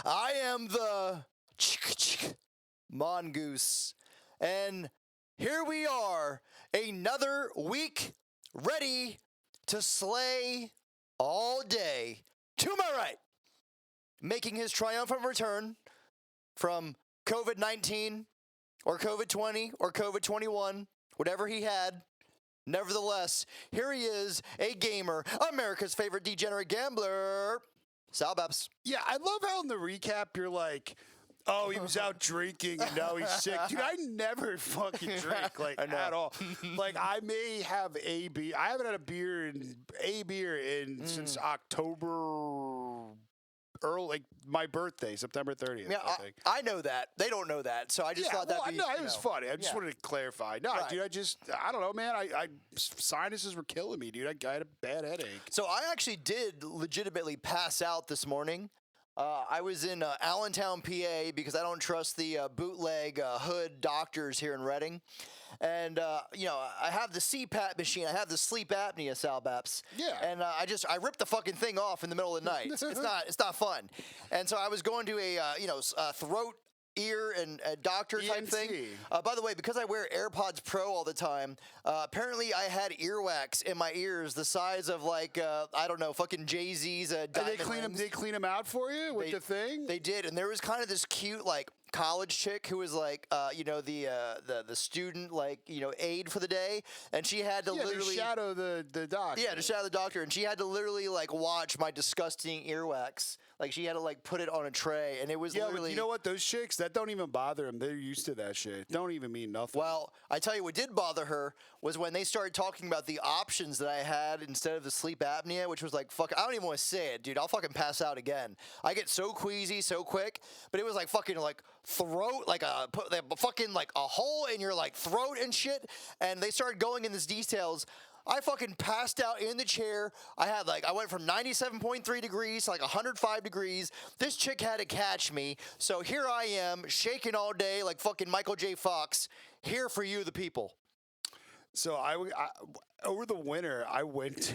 I am the mongoose, and here we are, another week ready to slay all day. To my right, making his triumphant return from COVID-19 or COVID-20 or COVID-21, whatever he had. Nevertheless, here he is, a gamer, America's favorite degenerate gambler, Sal Babs. Yeah, I love how in the recap you're like, oh, he was out drinking and now he's sick. Dude, I never fucking drink, like, at all. Like, I may have a beer. I haven't had a beer since October, like my birthday, September 30th, Yeah, I think. I know that. They don't know that, so I just thought that'd be, no, it was funny. I just wanted to clarify. No, Right. dude, I don't know, man. Sinuses were killing me, dude. I had a bad headache. So I actually did legitimately pass out this morning. I was in Allentown, PA, because I don't trust the bootleg hood doctors here in Reading. And, I have the CPAP machine. I have the sleep apnea, Sal Baps. Yeah. And I ripped the fucking thing off in the middle of the night. It's not fun. And so I was going to a throat, ear, and doctor type ENT. thing. By the way, because I wear AirPods Pro all the time, apparently I had earwax in my ears the size of fucking Jay-Z's And they clean them out for you with the thing? They did, and there was kind of this cute college chick who was the student aide for the day, and she had to literally shadow the doctor. Yeah, to shadow the doctor, and she had to literally watch my disgusting earwax. Like she had to put it on a tray, and it was literally. You know what? Those chicks that don't even bother them. They're used to that shit. Don't even mean nothing. Well, I tell you what did bother her was when they started talking about the options that I had instead of the sleep apnea, which was fuck. I don't even want to say it, dude. I'll fucking pass out again. I get so queasy so quick, but it was fucking throat, a hole in your throat and shit. And they started going in these details. I fucking passed out in the chair. I went from 97.3 degrees to 105 degrees. This chick had to catch me. So here I am, shaking all day like fucking Michael J. Fox, here for you, the people. So I over the winter, I went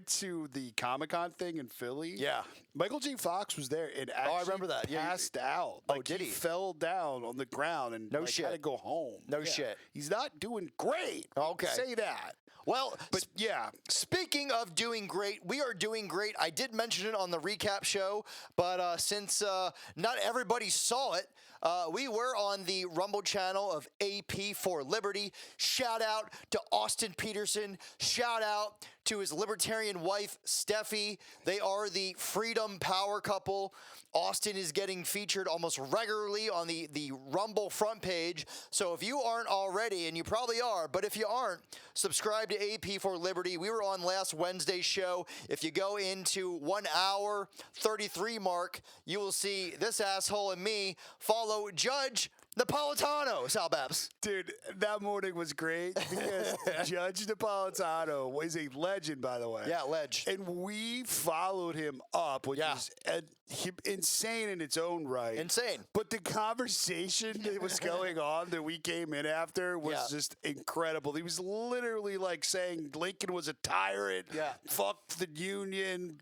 to the Comic-Con thing in Philly. Yeah. Michael J. Fox was there and actually I remember that. passed out. Did he? Fell down on the ground and shit. had to go home. No shit. He's not doing great. Okay. Say that. Well, But yeah. speaking of doing great, we are doing great. I did mention it on the recap show, but since not everybody saw it, we were on the Rumble channel of AP for Liberty. Shout out to Austin Peterson. Shout out to his libertarian wife, Steffi. They are the freedom power couple. Austin is getting featured almost regularly on the Rumble front page. So if you aren't already, and you probably are, but if you aren't, subscribe to AP for Liberty. We were on last Wednesday's show. If you go into 1 hour 33 mark, you will see this asshole and me follow Judge Napolitano, Sal Babs. Dude, that morning was great because Judge Napolitano was a legend, by the way. Yeah, ledge. And we followed him up, which is insane in its own right. Insane. But the conversation that was going on that we came in after was just incredible. He was literally saying Lincoln was a tyrant. Yeah. Fuck the Union.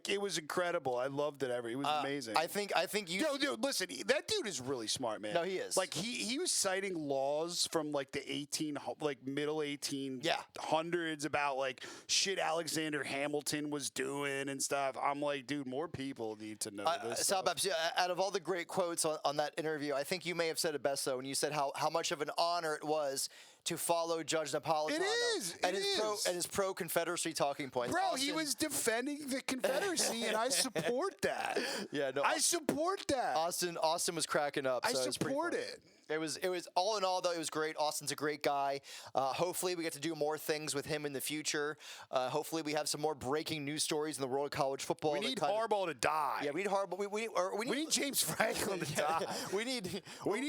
It was incredible. I loved it. It was amazing. I think you. Yo, dude, listen. That dude is really smart, man. No, he is. He was citing laws from the middle 1800s about shit Alexander Hamilton was doing and stuff. I'm like, dude, more people need to know this. Sal Babs, out of all the great quotes on that interview, I think you may have said it best though when you said how much of an honor it was to follow Judge Napolitano. It is. And his pro-Confederacy talking points. Bro, Austin, he was defending the Confederacy, and I support that. Yeah, no, I support that. Austin was cracking up. I So support it. It was all in all though. It was great. Austin's a great guy. Hopefully we get to do more things with him in the future. Hopefully we have some more breaking news stories in the world of college football. We need Harbaugh to die. Yeah, we need Harbaugh. We need James Franklin to die. We need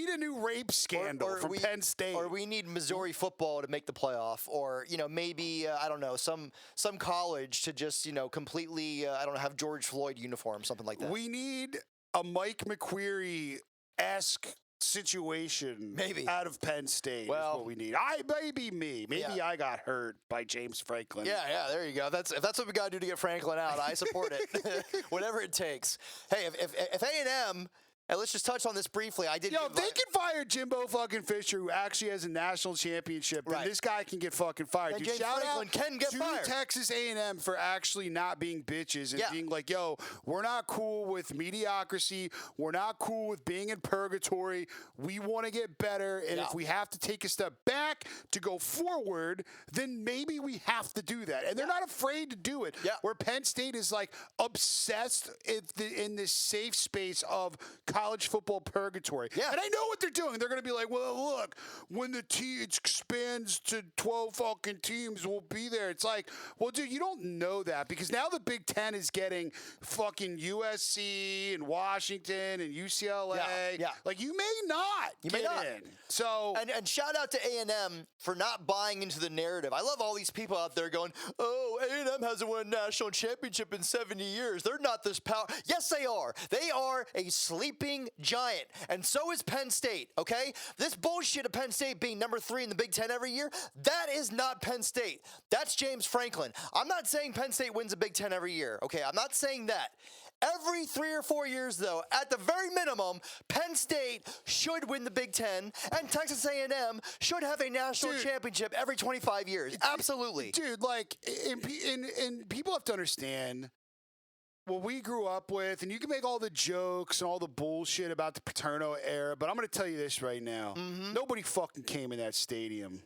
a new rape scandal from Penn State. Or we need Missouri football to make the playoff. Or maybe I don't know, some college to just completely have George Floyd uniform, something like that. We need a Mike McQueary-esque situation Maybe. out of Penn State is Well, what we need. Maybe me. Maybe yeah. I got hurt by James Franklin. Yeah, there you go. If that's what we got to do to get Franklin out, I support it. Whatever it takes. Hey, if A&M, and let's just touch on this briefly. If they can fire Jimbo fucking Fisher, who actually has a national championship, then this guy can get fucking fired. And James Franklin can get fired. Texas A&M for actually not being bitches and being like, yo, we're not cool with mediocrity. We're not cool with being in purgatory. We want to get better. And if we have to take a step back to go forward, then maybe we have to do that. And they're not afraid to do it. Yeah. Where Penn State is like obsessed in this safe space of college football purgatory. Yeah. And I know what they're doing. They're going to be like, well, look, when the expands to 12 fucking teams, we'll be there. It's like, well, dude, you don't know that because now the Big Ten is getting fucking USC and Washington and UCLA. Yeah. Like, you may not get in. So, and shout out to A&M for not buying into the narrative. I love all these people out there going, oh, A&M hasn't won a national championship in 70 years. They're not this power. Yes, they are. They are a sleeping giant, and so is Penn State, okay? This bullshit of Penn State being number 3 in the Big Ten every year, that is not Penn State. That's James Franklin. I'm not saying Penn State wins a Big Ten every year, okay? I'm not saying that. Every 3 or 4 years, though, at the very minimum, Penn State should win the Big Ten, and Texas A&M should have a national championship every 25 years. Absolutely. Dude, like, and people have to understand what we grew up with, and you can make all the jokes and all the bullshit about the Paterno era, but I'm going to tell you this right now. Nobody fucking came in that stadium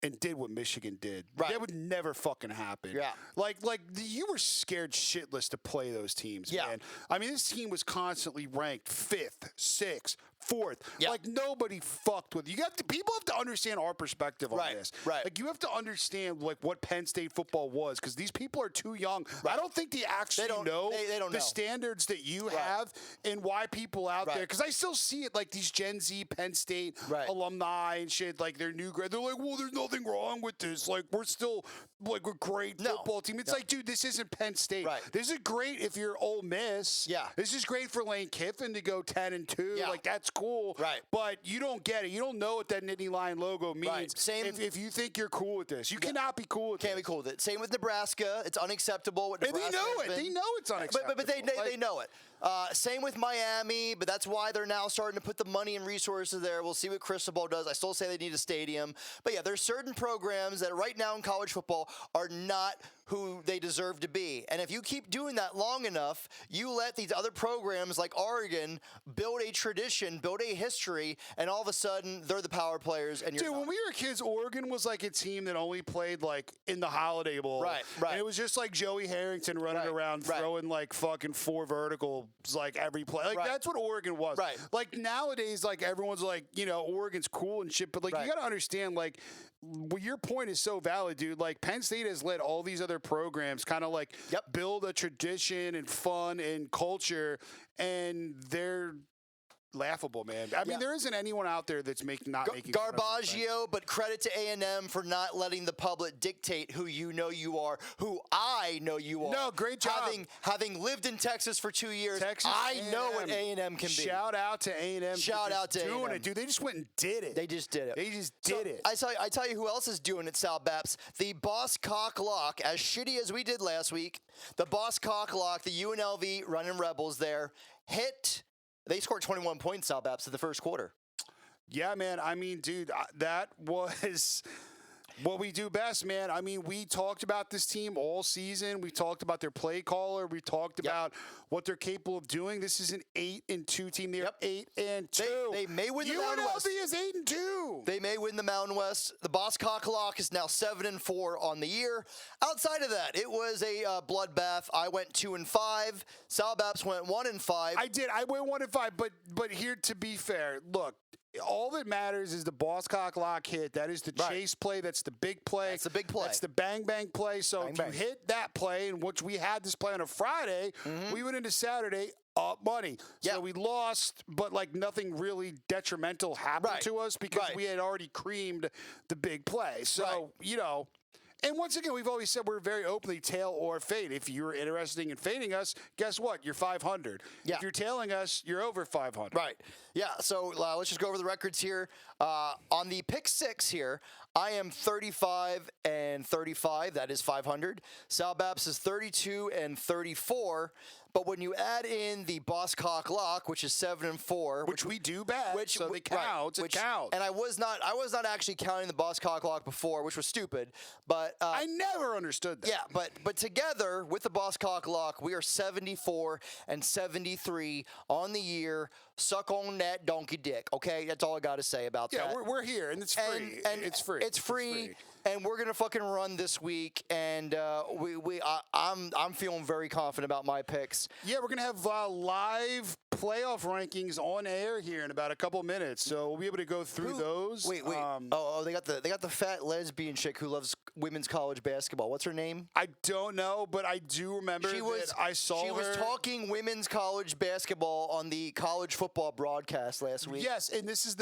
and did what Michigan did. Right. That would never fucking happen. Yeah. Like you were scared shitless to play those teams, man. I mean, this team was constantly ranked 5th, 6th, 4th. Yeah. Like, nobody fucked with you. People have to understand our perspective on this. Right. Like, you have to understand, like, what Penn State football was, because these people are too young. I don't think they actually know the standards that you have and why people out there, because I still see it, like, these Gen Z Penn State alumni and shit, like, they're new grad. They're like, well, there's nothing wrong with this. Like, we're still, like, a great football team. It's like, dude, this isn't Penn State. This is great if you're Ole Miss. Yeah. This is great for Lane Kiffin to go 10-2. Yeah. Like, that's cool. Right. But you don't get it. You don't know what that Nittany Lion logo means. Right. Same. If you think you're cool with this. You cannot be cool with Can't be cool with it. Same with Nebraska. It's unacceptable. What And Nebraska they know has it. been. They know it's unacceptable. But they know it. Same with Miami, but that's why they're now starting to put the money and resources there. We'll see what Cristobal does. I still say they need a stadium. But yeah, there's certain programs that right now in college football are not who they deserve to be. And if you keep doing that long enough, you let these other programs like Oregon build a tradition, build a history, and all of a sudden they're the power players. And you're Dude, not. when we were kids, Oregon was like a team that only played like in the Holiday Bowl. Right. And it was just like Joey Harrington running around throwing like fucking 4 verticals like every play. Like that's what Oregon was. Right. Like nowadays, like everyone's like, you know, Oregon's cool and shit, but like you got to understand, like, well, your point is so valid, dude. Like Penn State has let all these other programs kind of like build a tradition and fun and culture, and they're laughable, man. I mean, there isn't anyone out there that's making fun of Garbaggio, but credit to A&M for not letting the public dictate who you know you are, who I know you are. No, great job. Having lived in Texas for 2 years, I know what A&M can be. Shout out to A&M. Shout out to doing A&M. it, dude. They just went and did it. They just did it. They just did it. I tell you who else is doing it, Sal Baps. The Boss Cock Lock, as shitty as we did last week, the Boss Cock Lock, the UNLV running Rebels there, they scored 21 points, Sal Baps, in the first quarter. Yeah, man. I mean, dude, that was what we do best, man. I mean, we talked about this team all season. We talked about their play caller. We talked about what they're capable of doing. This is an 8-2 team. They're 8-2. They may win the Mountain West. UNLV is 8-2. They may win the Mountain West. The Boss Cock Lock is now 7-4 on the year. Outside of that, it was a bloodbath. I went 2-5. Sal Baps went 1-5. I did. I went 1-5. But here, to be fair, look. All that matters is the Boss Cock Lock hit. That is the chase play. That's the big play. That's the big play. That's the bang bang play. So if you hit that play, in which we had this play on a Friday, we went into Saturday up money. So we lost, but like nothing really detrimental happened to us because we had already creamed the big play. So, you know, And once again, we've always said we're very openly tail or fade. If you're interested in fading us, guess what? You're 500. Yeah. If you're tailing us, you're over 500. Right. Yeah. So let's just go over the records here. On the pick six here, I am 35 and 35. That is 500. Sal Babs is 32 and 34. But when you add in the Boss Cock Lock, which is 7 and 4, Which we do bet, so right, it counts. It counts. And I was not actually counting the Boss Cock Lock before, which was stupid. But I never understood that. yeah, but together with the Boss Cock Lock, we are 74 and 73 on the year. Suck on that donkey dick. Okay, that's all I got to say about that. Yeah, we're here, and it's free. And it's free. It's free. And we're gonna fucking run this week, and I'm feeling very confident about my picks. Yeah, we're gonna have live playoff rankings on air here in about a couple minutes, so we'll be able to go through those. Wait. They got the fat lesbian chick who loves women's college basketball. What's her name? I don't know, but I do remember that I saw her. She was talking women's college basketball on the college football broadcast last week. Yes, and this is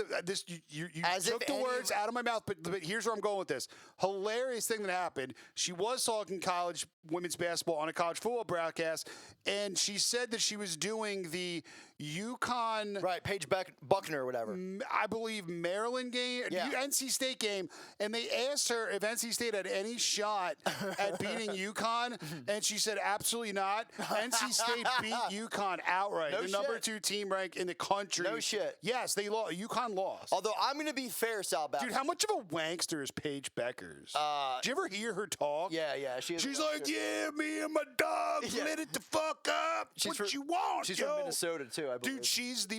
you As took if the any- words out of my mouth, but here's where I'm going with this. Hilarious thing that happened. She was talking college women's basketball on a college football broadcast, and she said that she was doing the UConn, Right, Paige Buckner or whatever. I believe, Maryland game, Yeah. NC State game, and they asked her if NC State had any shot at beating UConn, and she said absolutely not. NC State beat UConn outright, No the number shit. 2 team ranked in the country. No shit. Yes, they lost. UConn lost. Although I'm gonna be fair, Sal Babs. Dude, how much of a wankster is Paige Beckers? Did you ever hear her talk? Yeah, she is. She's like, yeah, me and my dogs Yeah. lit it the fuck up. What you want, She's yo? from Minnesota too, I believe. Dude, she's a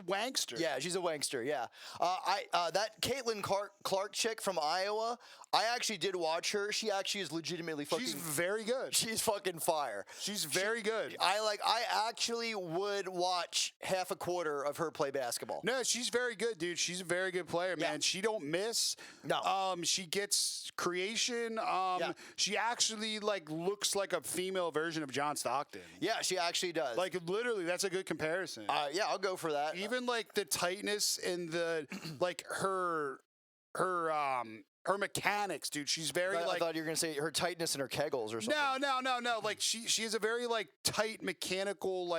wankster. Yeah, she's a wankster. Yeah, that Caitlin Clark chick from Iowa. I actually did watch her. She actually is legitimately fucking. She's very good. She's fucking fire. She's very good. I actually would watch half a quarter of her play basketball. No, she's very good, dude. She's a very good player, man. Yeah. She don't miss. No. She gets creation. Yeah. She actually looks like a female version of John Stockton. Yeah, she actually does. Like literally, that's a good comparison. yeah, I'll go for that. Even like the tightness and the her mechanics, dude. She's very I thought you were gonna say her tightness and her kegels or something. No. Like she has a very tight mechanical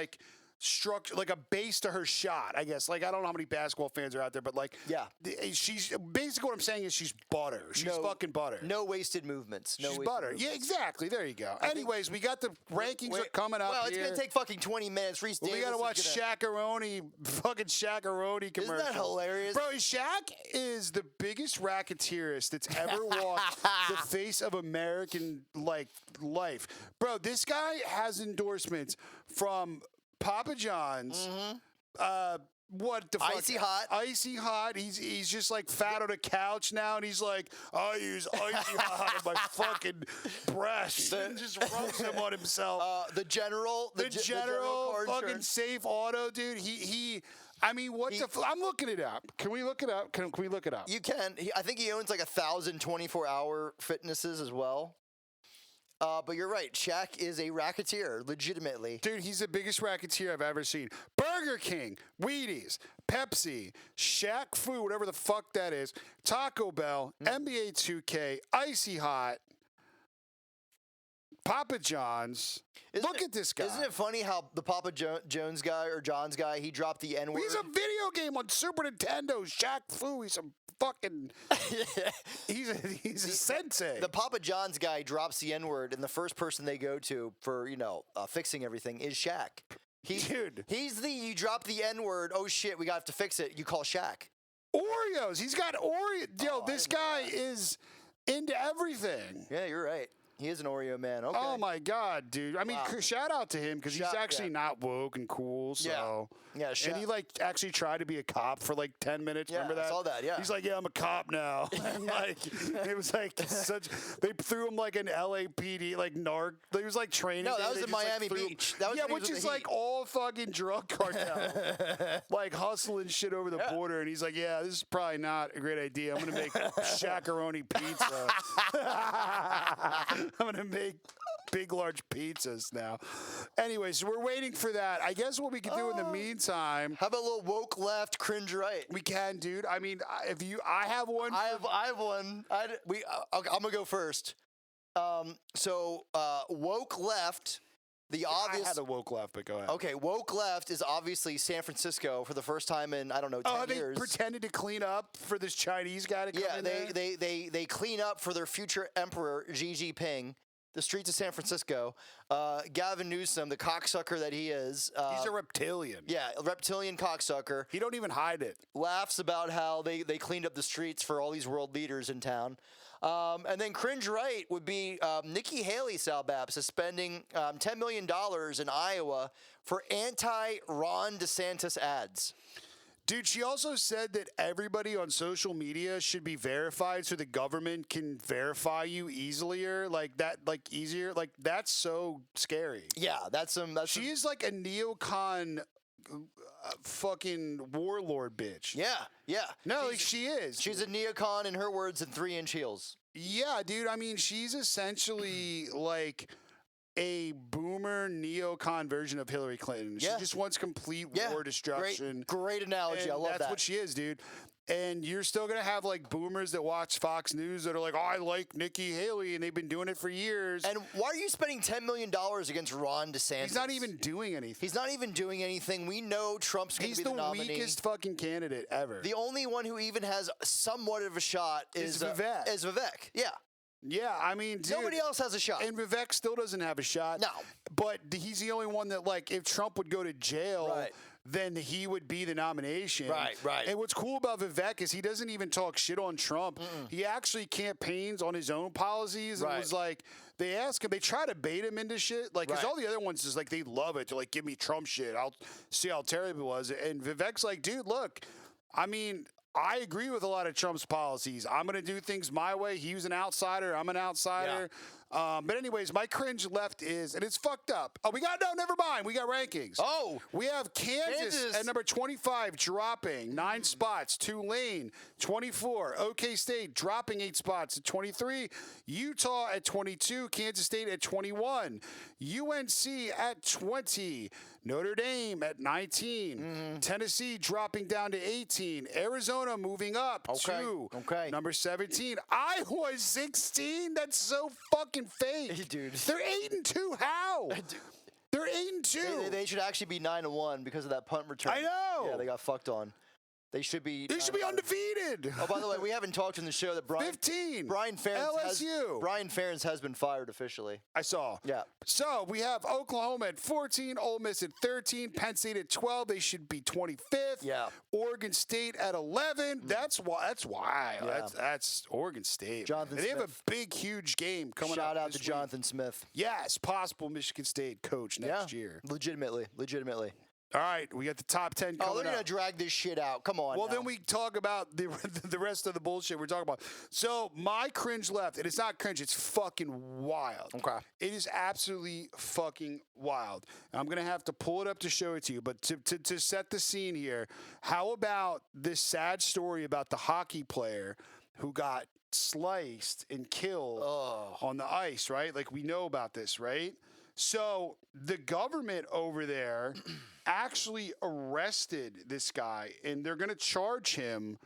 structure, like a base to her shot, I guess. I don't know how many basketball fans are out there, but Yeah. she's basically what I'm saying is she's butter. She's fucking butter. No wasted movements. No She's wasted butter. movements. Yeah, exactly. There you go. Anyways, we got the rankings are coming up Well, it's here. gonna take fucking 20 minutes. Reese Davis We gotta is watch gonna- fucking Shaq-a-Roni commercial. Isn't that hilarious? Bro, Shaq is the biggest racketeerist that's ever walked the face of American life. Bro, this guy has endorsements from Papa John's. What the fuck? Icy Hot. Icy Hot. He's just fat on a couch now, and he's like, I use Icy Hot on my fucking breast, and just rubs them on himself. The general car fucking insurance. Safe Auto, dude. I mean, what the fuck? I'm looking it up. Can we look it up? Can we look it up? You can. I think he owns 1,000 24-hour fitnesses as well. But you're right. Shaq is a racketeer, legitimately. Dude, he's the biggest racketeer I've ever seen. Burger King, Wheaties, Pepsi, Shaq Fu, whatever the fuck that is, Taco Bell, NBA 2K, Icy Hot, Papa John's. Look at this guy. Isn't it funny how the Papa Jones guy or John's guy, he dropped the N-word? He's a video game on Super Nintendo. Shaq Fu, he's a fucking... he's a sensei. The Papa John's guy drops the N-word, and the first person they go to for, fixing everything is Shaq. Dude. He's you drop the N-word, oh shit, we got to fix it, you call Shaq. Oreos. He's got Oreo. Yo, this didn't know guy that. is into everything. Yeah, you're right. He is an Oreo man. Okay. Oh my God, dude! I mean, Wow. shout out to him because he's actually not woke and cool. So Yeah, and he actually tried to be a cop for 10 minutes. Yeah, Remember that? I saw that, yeah. He's like, yeah, I'm a cop now. And it was such. They threw him an LAPD narc. He was training. No, that day. was They in just, Miami threw him- Beach. That was yeah, when he which was is with the Heat. all fucking drug cartel, hustling shit over the border. And he's like, yeah, this is probably not a great idea. I'm gonna make Shaq-a-Roni pizza. I'm gonna make big, large pizzas now. Anyway, so we're waiting for that. I guess what we can do in the meantime. How about a little woke left, cringe right? We can, dude. I mean, I have one. I have one. I'm gonna go first. So woke left. The obvious. I had a woke left, but go ahead. Okay, woke left is obviously San Francisco for the first time in, I don't know, 10 years. They pretended to clean up for this Chinese guy to come in there? they clean up for their future emperor, Xi Jinping, the streets of San Francisco. Gavin Newsom, the cocksucker that he is. He's a reptilian. Yeah, a reptilian cocksucker. He don't even hide it. Laughs about how they cleaned up the streets for all these world leaders in town. And then cringe right would be Nikki Haley, Sal Babb, suspending $10 million in Iowa for anti-Ron DeSantis ads. Dude, she also said that everybody on social media should be verified so the government can verify you easier. Like, that's so scary. Yeah, She is like a neocon fucking warlord bitch. Yeah. No, like she is. She's a neocon, in her words, in 3-inch heels. Yeah, dude. I mean, she's essentially like a boomer neocon version of Hillary Clinton. Yeah. She just wants complete war destruction. Great analogy. And I love that. That's what she is, dude. And you're still going to have like boomers that watch Fox News that are like, oh, I like Nikki Haley, and they've been doing it for years. And why are you spending $10 million against Ron DeSantis? He's not even doing anything. He's not even doing anything. We know Trump's going to be the nominee. He's the weakest fucking candidate ever. The only one who even has somewhat of a shot is Vivek. Yeah. Yeah, I mean, dude, nobody else has a shot. And Vivek still doesn't have a shot. No. But he's the only one that, like, if Trump would go to jail, then he would be the nomination. Right. And what's cool about Vivek is he doesn't even talk shit on Trump. He actually campaigns on his own policies. And it was like, they ask him, they try to bait him into shit. Like, because all the other ones is like, they love it. They're like, give me Trump shit. I'll see how terrible it was. And Vivek's like, dude, look, I mean, I agree with a lot of Trump's policies. I'm going to do things my way. He was an outsider. I'm an outsider. But anyways, my cringe left is, and it's fucked up. Oh, never mind. We got rankings. Oh. We have Kansas at number 25 dropping 9 spots. Tulane, 24. OK State dropping 8 spots at 23. Utah at 22. Kansas State at 21. UNC at 20. Notre Dame at 19. Tennessee dropping down to 18. Arizona moving up to number 17. Iowa 16. That's so fucking fake. Dude. They're 8-2. How? They're 8-2. They should actually be 9-1 because of that punt return. I know. Yeah, they got fucked on. They should be undefeated. Oh, by the way, we haven't talked in the show that Brian Ferentz has been fired officially. I saw. Yeah. So we have Oklahoma at 14, Ole Miss at 13, Penn State at 12. They should be 25th. Yeah. Oregon State at 11. That's why. Yeah. That's Oregon State. Jonathan They Smith. have a big, huge game coming up. Shout out to this Jonathan week. Smith. Yes, possible Michigan State coach next year. Legitimately. All right, we got the top 10 coming Oh, they're going to up. drag this shit out. Come on. Well, now. then we talk about the rest of the bullshit we're talking about. So my cringe left, and it's not cringe, it's fucking wild. Okay. It is absolutely fucking wild. I'm going to have to pull it up to show it to you, but to set the scene here, how about this sad story about the hockey player who got sliced and killed on the ice, right? Like, we know about this, right? So the government over there actually arrested this guy, and they're going to charge him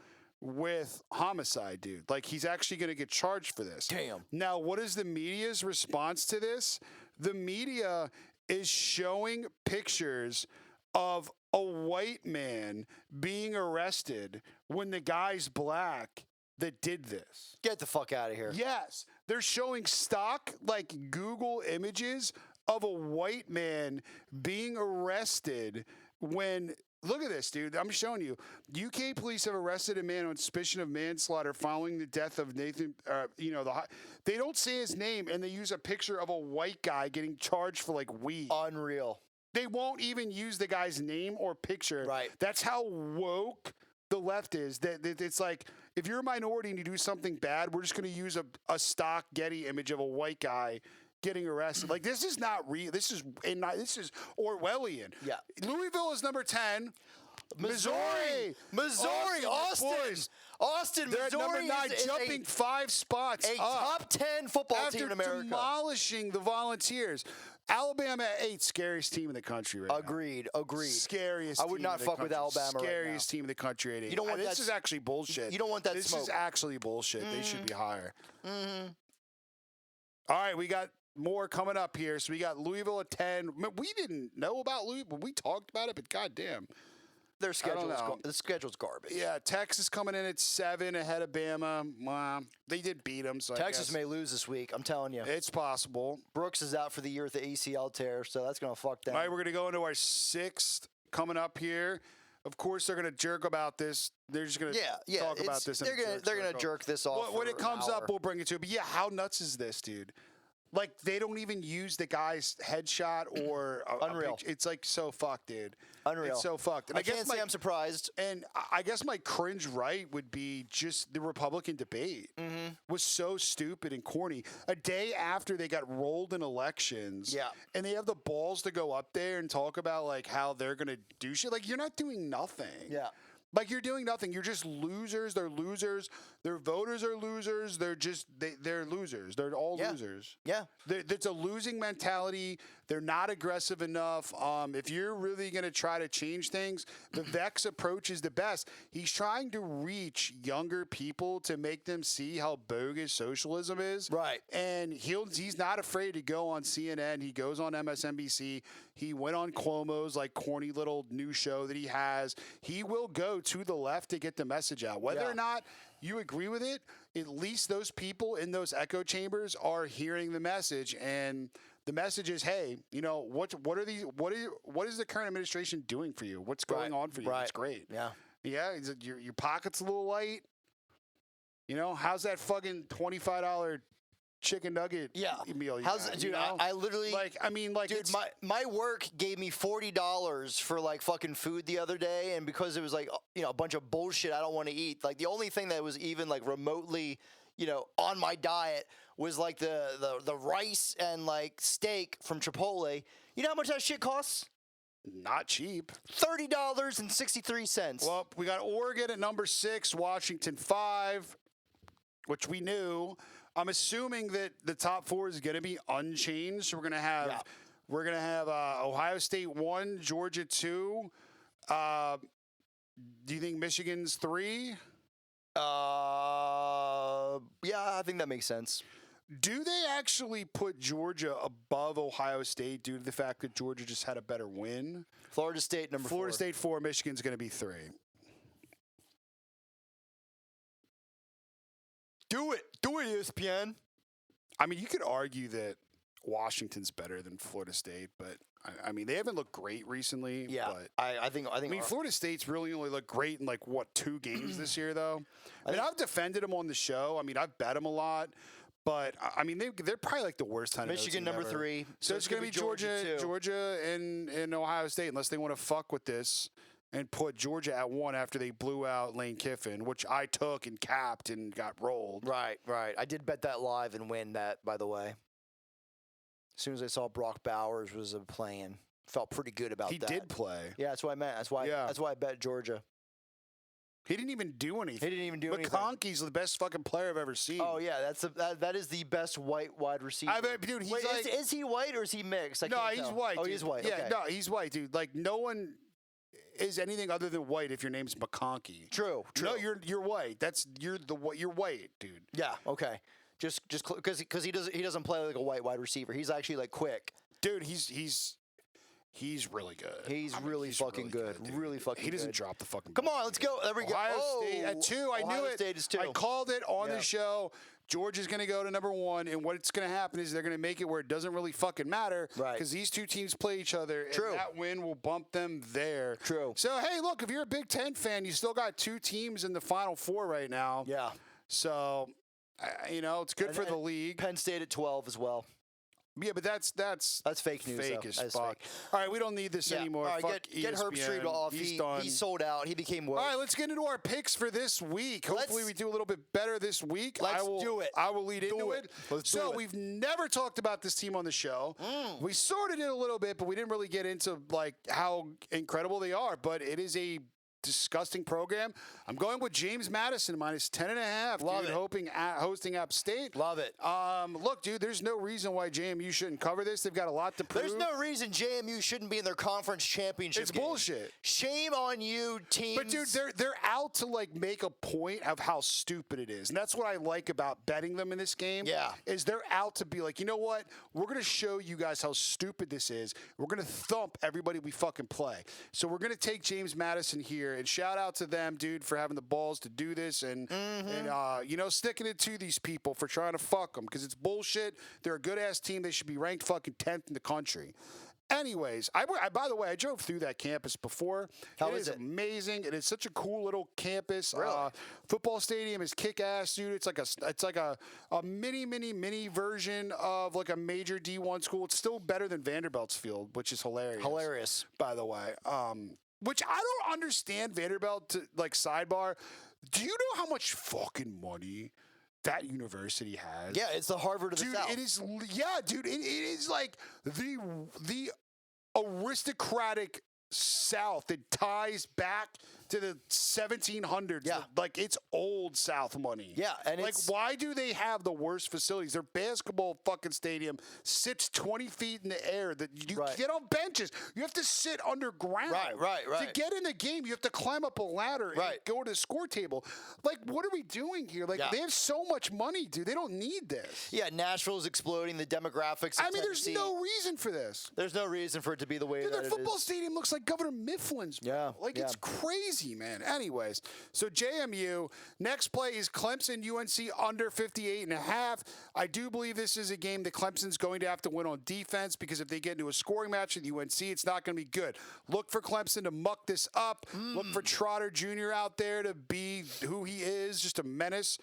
with homicide, dude. Like, he's actually going to get charged for this. Damn. Now, what is the media's response to this? The media is showing pictures of a white man being arrested when the guy's black that did this. Get the fuck out of here. Yes. They're showing stock, like, Google images of a white man being arrested when, look at this, dude. I'm showing you. UK police have arrested a man on suspicion of manslaughter following the death of Nathan, they don't say his name, and they use a picture of a white guy getting charged for, like, weed. Unreal. They won't even use the guy's name or picture. Right. That's how woke the left is. That it's like, if you're a minority and you do something bad, we're just going to use a stock Getty image of a white guy getting arrested. Like, this is not real. This is Orwellian. Yeah. Louisville is number 10. Missouri, Austin. Austin. Austin, They're at Missouri number 9, is jumping 5 spots a up top 10 football after team in America. demolishing the Volunteers. Alabama at 8, scariest team in the country right Agreed. now. Scariest I would team not in the fuck with country. Alabama right Scariest team in the country at 8. You don't want This that is actually bullshit. You don't want that This smoke. is actually bullshit. They should be higher. Mm-hmm. All right, we got more coming up here. So we got Louisville at 10. We didn't know about Louisville. We talked about it, but goddamn. Their schedule is know. the schedule's garbage. Yeah, Texas coming in at 7 ahead of Bama. They did beat them. So Texas I guess may lose this week. I'm telling you. it's possible. Brooks is out for the year with the ACL tear, so that's gonna fuck them. All right, we're going to go into our 6th coming up here. Of course, they're going to jerk about this. They're just going to talk about this. They're gonna jerk this off. When it for an comes hour. up, we'll bring it to it. But yeah, how nuts is this, dude? Like, they don't even use the guy's headshot or Unreal. It's like so fucked, dude. Unreal. It's so fucked. And I can't say I'm surprised. And I guess my cringe right would be just the Republican debate was so stupid and corny. A day after they got rolled in elections, Yeah. and they have the balls to go up there and talk about like how they're gonna do shit. Like, you're not doing nothing. Yeah. Like, you're doing nothing. You're just losers. They're losers. Their voters are losers. They're just they're losers. They're all losers. Yeah. It's a losing mentality. They're not aggressive enough. If you're really going to try to change things, the Vex approach is the best. He's trying to reach younger people to make them see how bogus socialism is. Right. And he's not afraid to go on CNN. He goes on MSNBC. He went on Cuomo's like corny little new show that he has. He will go to the left to get the message out. Whether or not you agree with it, at least those people in those echo chambers are hearing the message, and the message is, hey, you know, what is the current administration doing for you? What's going on for you? Right. It's great. Yeah. Yeah, is it your pocket's a little light? You know, how's that fucking $25 chicken nugget meal you How's got, dude? you know? I literally dude, my work gave me $40 for like fucking food the other day, and because it was like a bunch of bullshit I don't want to eat. Like the only thing that was even like remotely on my diet was like the rice and like steak from Chipotle. You know how much that shit costs? Not cheap. $30.63. Well, we got Oregon at number 6, Washington 5, which we knew. I'm assuming that the top 4 is going to be unchanged. So we're going to have Ohio State 1, Georgia 2. Do you think Michigan's 3? Yeah, I think that makes sense. Do they actually put Georgia above Ohio State due to the fact that Georgia just had a better win? Florida State number 4. Florida State 4, Michigan's going to be 3. Do it, ESPN. I mean, you could argue that Washington's better than Florida State, but I mean, they haven't looked great recently. Yeah, but I think. I mean, Florida State's really only looked great in like 2 games this year, though. I mean, I've defended them on the show. I mean, I've bet them a lot, but I mean, they're probably like the worst time. Michigan number 3, so it's going to be Georgia, and Ohio State, unless they want to fuck with this and put Georgia at 1 after they blew out Lane Kiffin, which I took and capped and got rolled. Right. I did bet that live and win that, by the way. As soon as I saw Brock Bowers was playing, felt pretty good about that. He did play. Yeah, that's what I meant. That's why I bet Georgia. He didn't even do anything. anything. McConkey's the best fucking player I've ever seen. Oh yeah, that is the best white wide receiver. Dude, he's Wait, like, is he white or is he mixed? he's white. Oh, dude. he's white. Yeah, okay. no, he's white, dude. Like, no one is anything other than white if your name's McConkey. True. No, you're white. You're white, dude. Yeah. Okay. Just because he doesn't play like a white wide receiver. He's actually like quick. Dude, he's really good. He's really fucking good. Really fucking good. He doesn't drop the fucking Come ball. on, let's go. There we go. Ohio State at 2. I knew it. State is 2. I called it on the show. Georgia's going to go to number 1, and what's going to happen is they're going to make it where it doesn't really fucking matter. Right. Because these 2 teams play each other, True. and that win will bump them there. True. So, hey, look, if you're a Big Ten fan, you still got 2 teams in the Final Four right now. Yeah. So, it's good for the league. Penn State at 12 as well. Yeah, but that's fake news. fake though. as That's fuck. fake. All right, we don't need this anymore. All right, Fuck get Herb ESPN. Street off. He's done. He sold out. He became woke. All right, let's get into our picks for this week. Hopefully, we do a little bit better this week. Let's do it. I will lead into it. Let's do it. We've never talked about this team on the show. We sort of did a little bit, but we didn't really get into like how incredible they are. But it is a disgusting program. I'm going with James Madison minus 10.5. Love dude, it. Hosting App State. Love it. Look, dude, there's no reason why JMU shouldn't cover this. They've got a lot to prove. There's no reason JMU shouldn't be in their conference championship It's game. bullshit. Shame on you, teams. But dude, they're out to like make a point of how stupid it is, and that's what I like about betting them in this game. Yeah. Is they're out to be like, you know what? We're gonna show you guys how stupid this is. We're gonna thump everybody we fucking play. So we're gonna take James Madison here, and shout out to them, dude, for having the balls to do this, and you know, sticking it to these people for trying to fuck them because it's bullshit. They're a good ass team. They should be ranked fucking 10th in the country. Anyways, by the way, I drove through that campus before. How it is it? Amazing. It is such a cool little campus. Really? Football stadium is kick ass, dude. It's like a mini version of like a major D1 school. It's still better than Vanderbilt's field, which is hilarious. Hilarious. By the way. Which I don't understand Vanderbilt to, like, sidebar. Do you know how much fucking money that university has? Yeah, it's the Harvard of the Dude, South. it is. Yeah, dude, it is like the aristocratic South that ties back to the 1700s. Yeah. Like it's old South money. Yeah, and like it's why do they have the worst facilities? Their basketball fucking stadium sits 20 feet in the air. That you Right. get on benches. You have to sit underground. Right. To get in the game, you have to climb up a ladder and Right. go to the score table. Like, what are we doing here? Like, Yeah. they have so much money, dude. They don't need this. Yeah, Nashville's exploding. The demographics. Of I mean, there's Tennessee. no reason for this. There's no reason for it to be the way Dude, that their it football is. stadium looks like Governor Mifflin's. Bro. Yeah, Like, yeah. it's crazy, man. Anyways, so JMU, next play is Clemson UNC under 58.5. I do believe this is a game that Clemson's going to have to win on defense because if they get into a scoring match with UNC, it's not going to be good. Look for Clemson to muck this up. Look for Trotter Jr. out there to be who he is, just a menace.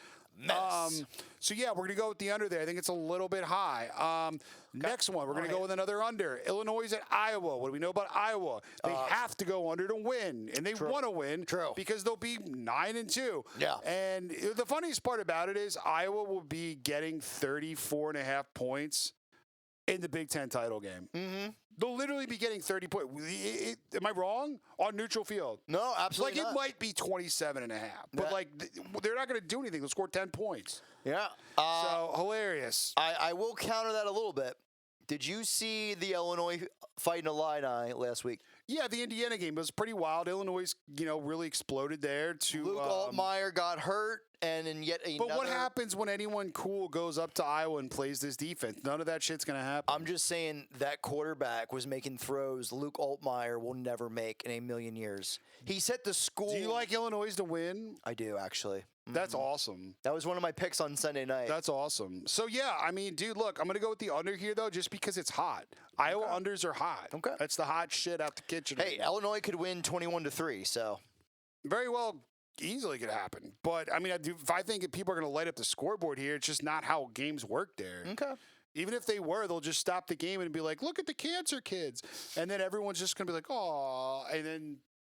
So, yeah, we're going to go with the under there. I think it's a little bit high. Next one, we're going to go with another under. Illinois is at Iowa. What do we know about Iowa? They have to go under to win, and they want to win because they'll be 9-2. Yeah. And the funniest part about it is Iowa will be getting 34.5 points in the Big Ten title game. Mm-hmm. They'll literally be getting 30 points. Am I wrong? On neutral field. No, absolutely Like, not. it might be 27.5. But, Yeah. like, they're not going to do anything. They'll score 10 points. Yeah. So, hilarious. I will counter that a little bit. Did you see the Illinois fighting Illini last week? Yeah, the Indiana game was pretty wild. Illinois, really exploded there. Luke Altmaier got hurt, and in yet another. But what happens when anyone cool goes up to Iowa and plays this defense? None of that shit's going to happen. I'm just saying that quarterback was making throws Luke Altmaier will never make in a million years. He set the school. Do you like Illinois to win? I do, actually. That's awesome. That was one of my picks on Sunday night. That's awesome. So, yeah, I mean, dude, look, I'm going to go with the under here, though, just because it's hot. Iowa unders are hot. Okay. That's the hot shit out the kitchen. Hey, Illinois could win 21-3, so. Very well, easily could happen. But, I mean, if I think people are going to light up the scoreboard here, it's just not how games work there. Okay. Even if they were, they'll just stop the game and be like, look at the cancer kids. And then everyone's just going to be like, oh, and then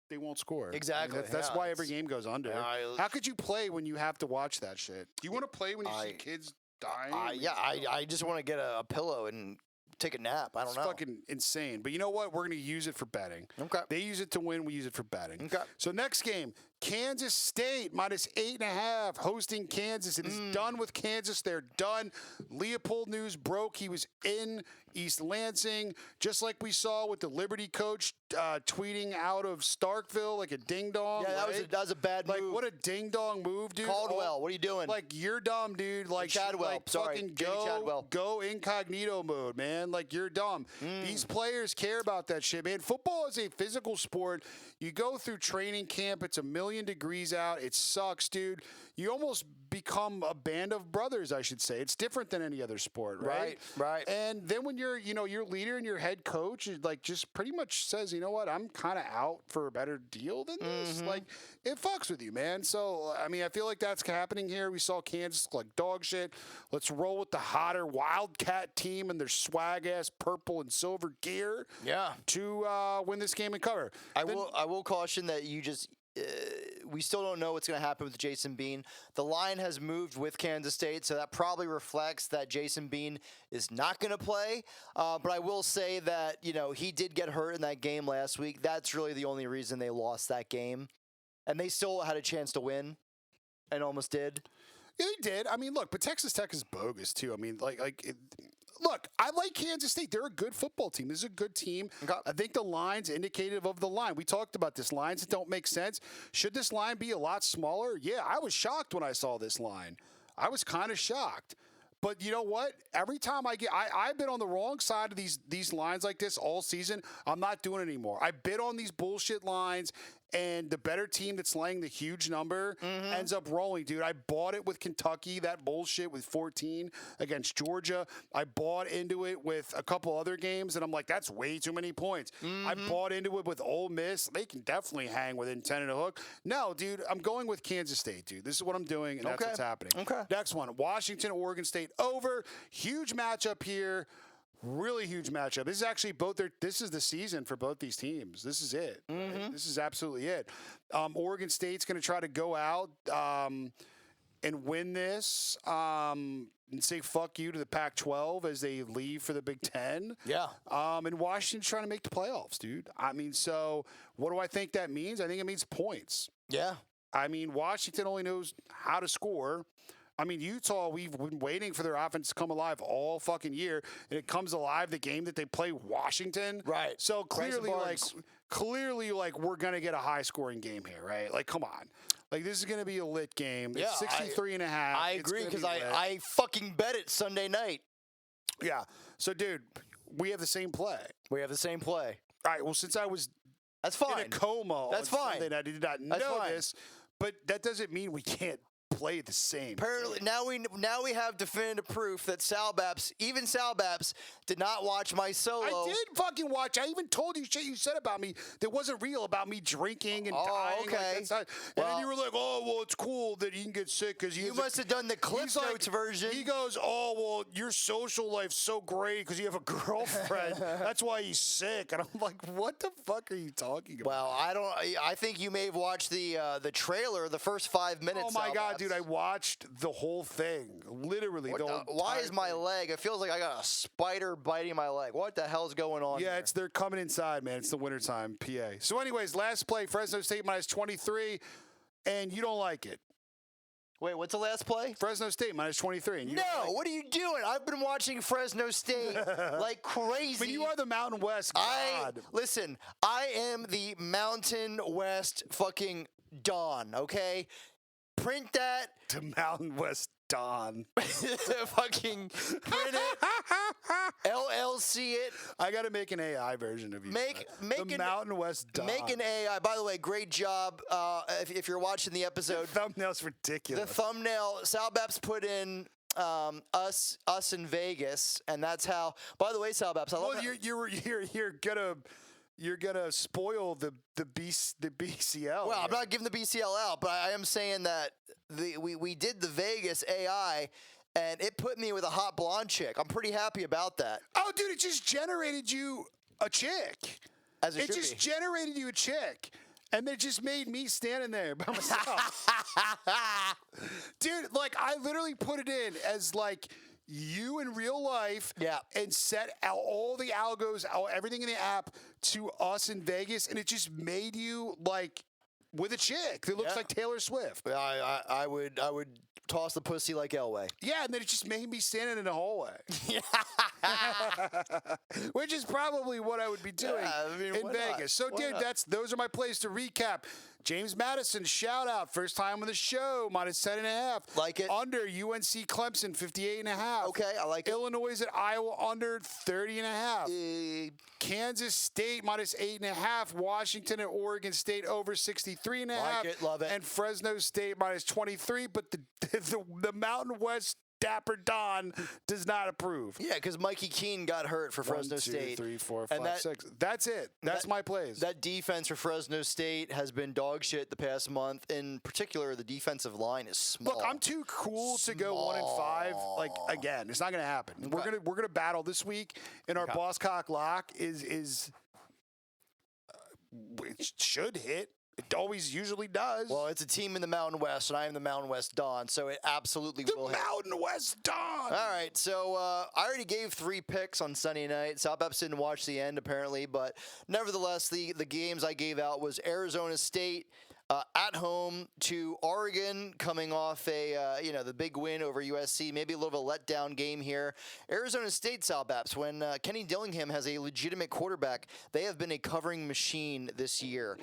they won't score. Exactly. I mean, that's Yeah, why every game goes under. How could you play when you have to watch that shit? Do you want to play when you see kids dying? I just want to get a pillow and take a nap. I don't It's know. fucking insane. But you know what? We're going to use it for betting. Okay. They use it to win. We use it for betting. Okay. So next game, Kansas State minus 8.5 hosting Kansas. It is done with Kansas. They're done. Leopold news broke. He was in East Lansing, just like we saw with the Liberty coach tweeting out of Starkville like a ding dong. Yeah, that was a bad move. Like what a ding dong move, dude. Caldwell, what are you doing? Like you're dumb, dude. Like Chadwell, like, sorry, fucking Jamie Chadwell. go incognito mode, man. Like you're dumb. These players care about that shit, man. Football is a physical sport. You go through training camp. It's 1,000,000 degrees out. It sucks, dude. You almost become a band of brothers, I should say. It's different than any other sport, right? Right. And then when you're, your leader and your head coach is like just pretty much says, you know what, I'm kind of out for a better deal than this. Like it fucks with you, man. So I mean, I feel like that's happening here. We saw Kansas look like dog shit. Let's roll with the hotter Wildcat team and their swag ass purple and silver gear. Yeah. To win this game and cover. I will caution that you just. We still don't know what's going to happen with Jason Bean. The line has moved with Kansas State, so that probably reflects that Jason Bean is not going to play. But I will say that, he did get hurt in that game last week. That's really the only reason they lost that game. and they still had a chance to win, and almost did. Yeah, they did. I mean, look, but Texas Tech is bogus too. I mean, look, I like Kansas State. They're a good football team. This is a good team. Okay. I think the line's indicative of the line. We talked about this. Lines that don't make sense. Should this line be a lot smaller? Yeah, I was shocked when I saw this line. I was kind of shocked. But you know what? Every time I've been on the wrong side of these lines like this all season. I'm not doing it anymore. I bid on these bullshit lines, and the better team that's laying the huge number ends up rolling, dude. I bought it with Kentucky, that bullshit with 14 against Georgia. I bought into it with a couple other games, and I'm like, that's way too many points. I bought into it with Ole Miss. They can definitely hang within 10 and a hook. No, dude, I'm going with Kansas State, dude. This is what I'm doing, and that's what's happening. Okay. Next one, Washington, Oregon State over. Huge matchup here. Really huge matchup. This is actually this is the season for both these teams. This is it. This is absolutely it. Oregon State's going to try to go out and win this and say fuck you to the Pac-12 as they leave for the Big Ten. Yeah. And Washington's trying to make the playoffs, dude. I mean, so what do I think that means? I think it means points. Yeah. I mean, Washington only knows how to score. I mean, Utah, we've been waiting for their offense to come alive all fucking year, and it comes alive the game that they play Washington. Right. So clearly, we're going to get a high-scoring game here, right? Like, come on. Like, this is going to be a lit game. Yeah, It's 63 and a half. I agree, because I fucking bet it Sunday night. Yeah. So, dude, we have the same play. We have the same play. All right, well, since I was That's fine. in a coma That's on fine. Sunday night, I did not know this, but that doesn't mean we can't play the same. Apparently, now we have definitive proof that Sal Baps did not watch my solo. I did fucking watch. I even told you shit you said about me that wasn't real about me drinking and dying. Okay. And then you were like, "Oh, well, it's cool that he can get sick because you must have done the Cliff Notes version." He goes, "Oh, well, your social life's so great because you have a girlfriend. That's why he's sick." And I'm like, "What the fuck are you talking about?" Well, I think you may have watched the trailer, the first 5 minutes. Oh my God, dude! I watched the whole thing, literally. Why is my leg? It feels like I got a spider biting my leg. What the hell's going on? Yeah, here? they're coming inside, man. It's the wintertime, PA. So, anyways, last play, Fresno State minus 23, and you don't like it. Wait, what's the last play? Fresno State minus 23. And you what are you doing? I've been watching Fresno State like crazy. But you are the Mountain West god. Listen, I am the Mountain West fucking Don, okay? Print that. To Mountain West Don. Fucking print it. LLC it. I got to make an AI version of you. Make the Mountain West Don. Make an AI. By the way, great job. If you're watching the episode, the thumbnail's ridiculous. The thumbnail, Sal Baps put in us in Vegas, and that's how. By the way, Sal Baps, I love. Well, you're gonna spoil the BCL. Well, I'm not giving the BCL out, but I am saying that we did the Vegas AI, and it put me with a hot blonde chick. I'm pretty happy about that. Oh, dude, it just generated you a chick. It just generated you a chick. And they just made me standing there by myself. Dude, like, I literally put it in as, like, you in real life. Yeah. And set out all the algos, everything in the app to us in Vegas. And it just made you, like, with a chick that looks like Taylor Swift. I would toss the pussy like Elway. Yeah, and then it just made me standing in the hallway. Which is probably what I would be doing in Vegas. So, dude, those are my plays to recap. James Madison, shout out. First time on the show, minus 10.5. Like it. Under UNC Clemson, 58.5. Okay, I like it. Illinois at Iowa, under 30.5. Kansas State, minus 8.5. Washington and Oregon State, over 63.5. Like it, love it. And Fresno State, minus 23. But the Mountain West Dapper Don does not approve. Yeah, because Mikey Keene got hurt for Fresno State. 1, 2, 3, 4, 5, 6. That's it. That's my plays. That defense for Fresno State has been dog shit the past month. In particular, the defensive line is small. Look, I'm too cool to go 1-5. Like, again, it's not going to happen. Okay. We're gonna battle this week, and our boss cock lock is it should hit. It always usually does. Well, it's a team in the Mountain West, and I am the Mountain West Don, so it absolutely will hit. The Mountain West Don! All right, so I already gave 3 picks on Sunday night. Sal Baps didn't watch the end, apparently, but nevertheless, the games I gave out was Arizona State at home to Oregon, coming off the big win over USC. Maybe a little bit of a letdown game here. Arizona State, Sal Baps, when Kenny Dillingham has a legitimate quarterback, they have been a covering machine this year.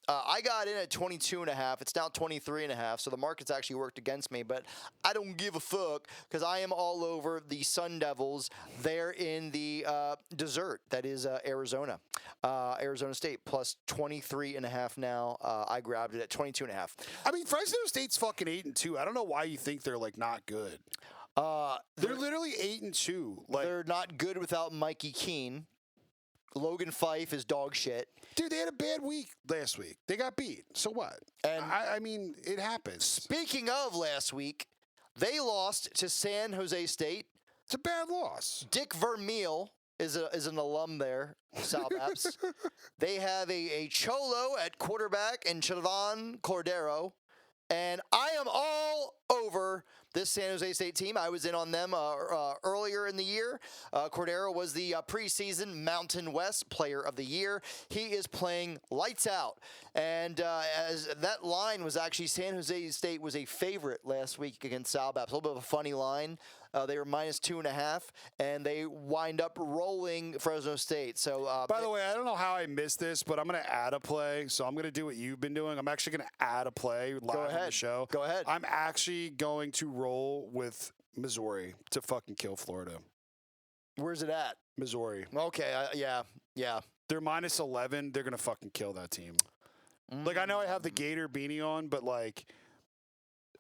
I got in at 22.5. It's now 23.5, so the market's actually worked against me, but I don't give a fuck because I am all over the Sun Devils there in the dessert. That is Arizona. Arizona State plus 23.5 now. I grabbed it at 22.5. I mean, Fresno State's fucking 8-2. I don't know why you think they're like not good. They're literally 8-2. Like, they're not good without Mikey Keene. Logan Fife is dog shit. Dude, they had a bad week last week. They got beat. So what? And I mean, it happens. Speaking of last week, they lost to San Jose State. It's a bad loss. Dick Vermeil is an alum there, Sal Baps. They have a Cholo at quarterback and Chavan Cordero. And I am all over this San Jose State team. I was in on them earlier in the year. Cordero was the preseason Mountain West Player of the Year. He is playing lights out. And as that line was actually, San Jose State was a favorite last week against Sal Baps. A little bit of a funny line. They were minus 2.5, and they wind up rolling Fresno State. So, by the way, I don't know how I missed this, but I'm going to add a play. So I'm going to do what you've been doing. I'm actually going to add a play live on the show. Go ahead. I'm actually going to roll with Missouri to fucking kill Florida. Where's it at? Missouri. Okay, yeah. They're minus 11. They're going to fucking kill that team. Like, I know I have the Gator beanie on, but, like,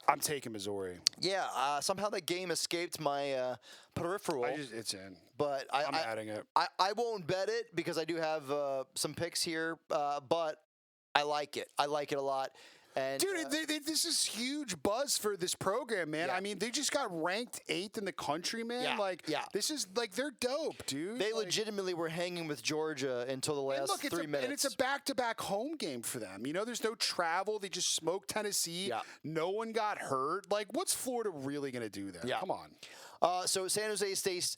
I'm taking Missouri. Yeah, somehow that game escaped my peripheral. It's in. But I'm adding it. I won't bet it because I do have some picks here, but I like it. I like it a lot. And, dude, this is huge buzz for this program, man. Yeah. I mean, they just got ranked 8th in the country, man. This is like they're dope, dude. They legitimately were hanging with Georgia until the last 3 minutes. And it's a back-to-back home game for them. You know, there's no travel. They just smoked Tennessee. Yeah. No one got hurt. Like, what's Florida really going to do there? Yeah. Come on. So San Jose State.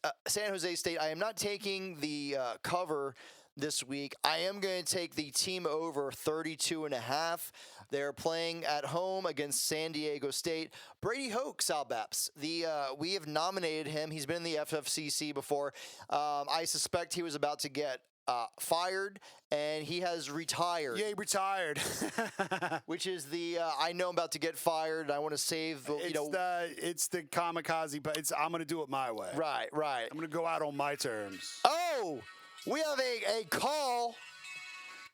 I am not taking the cover this week. I am going to take the team over 32.5. They're playing at home against San Diego State. Brady Hoke, Sal Baps. We have nominated him. He's been in the FFCC before. I suspect he was about to get fired, and he has retired. Yeah, he retired. Which is I know I'm about to get fired. I want to save. It's the kamikaze, but I'm going to do it my way. Right. I'm going to go out on my terms. Oh, we have a call.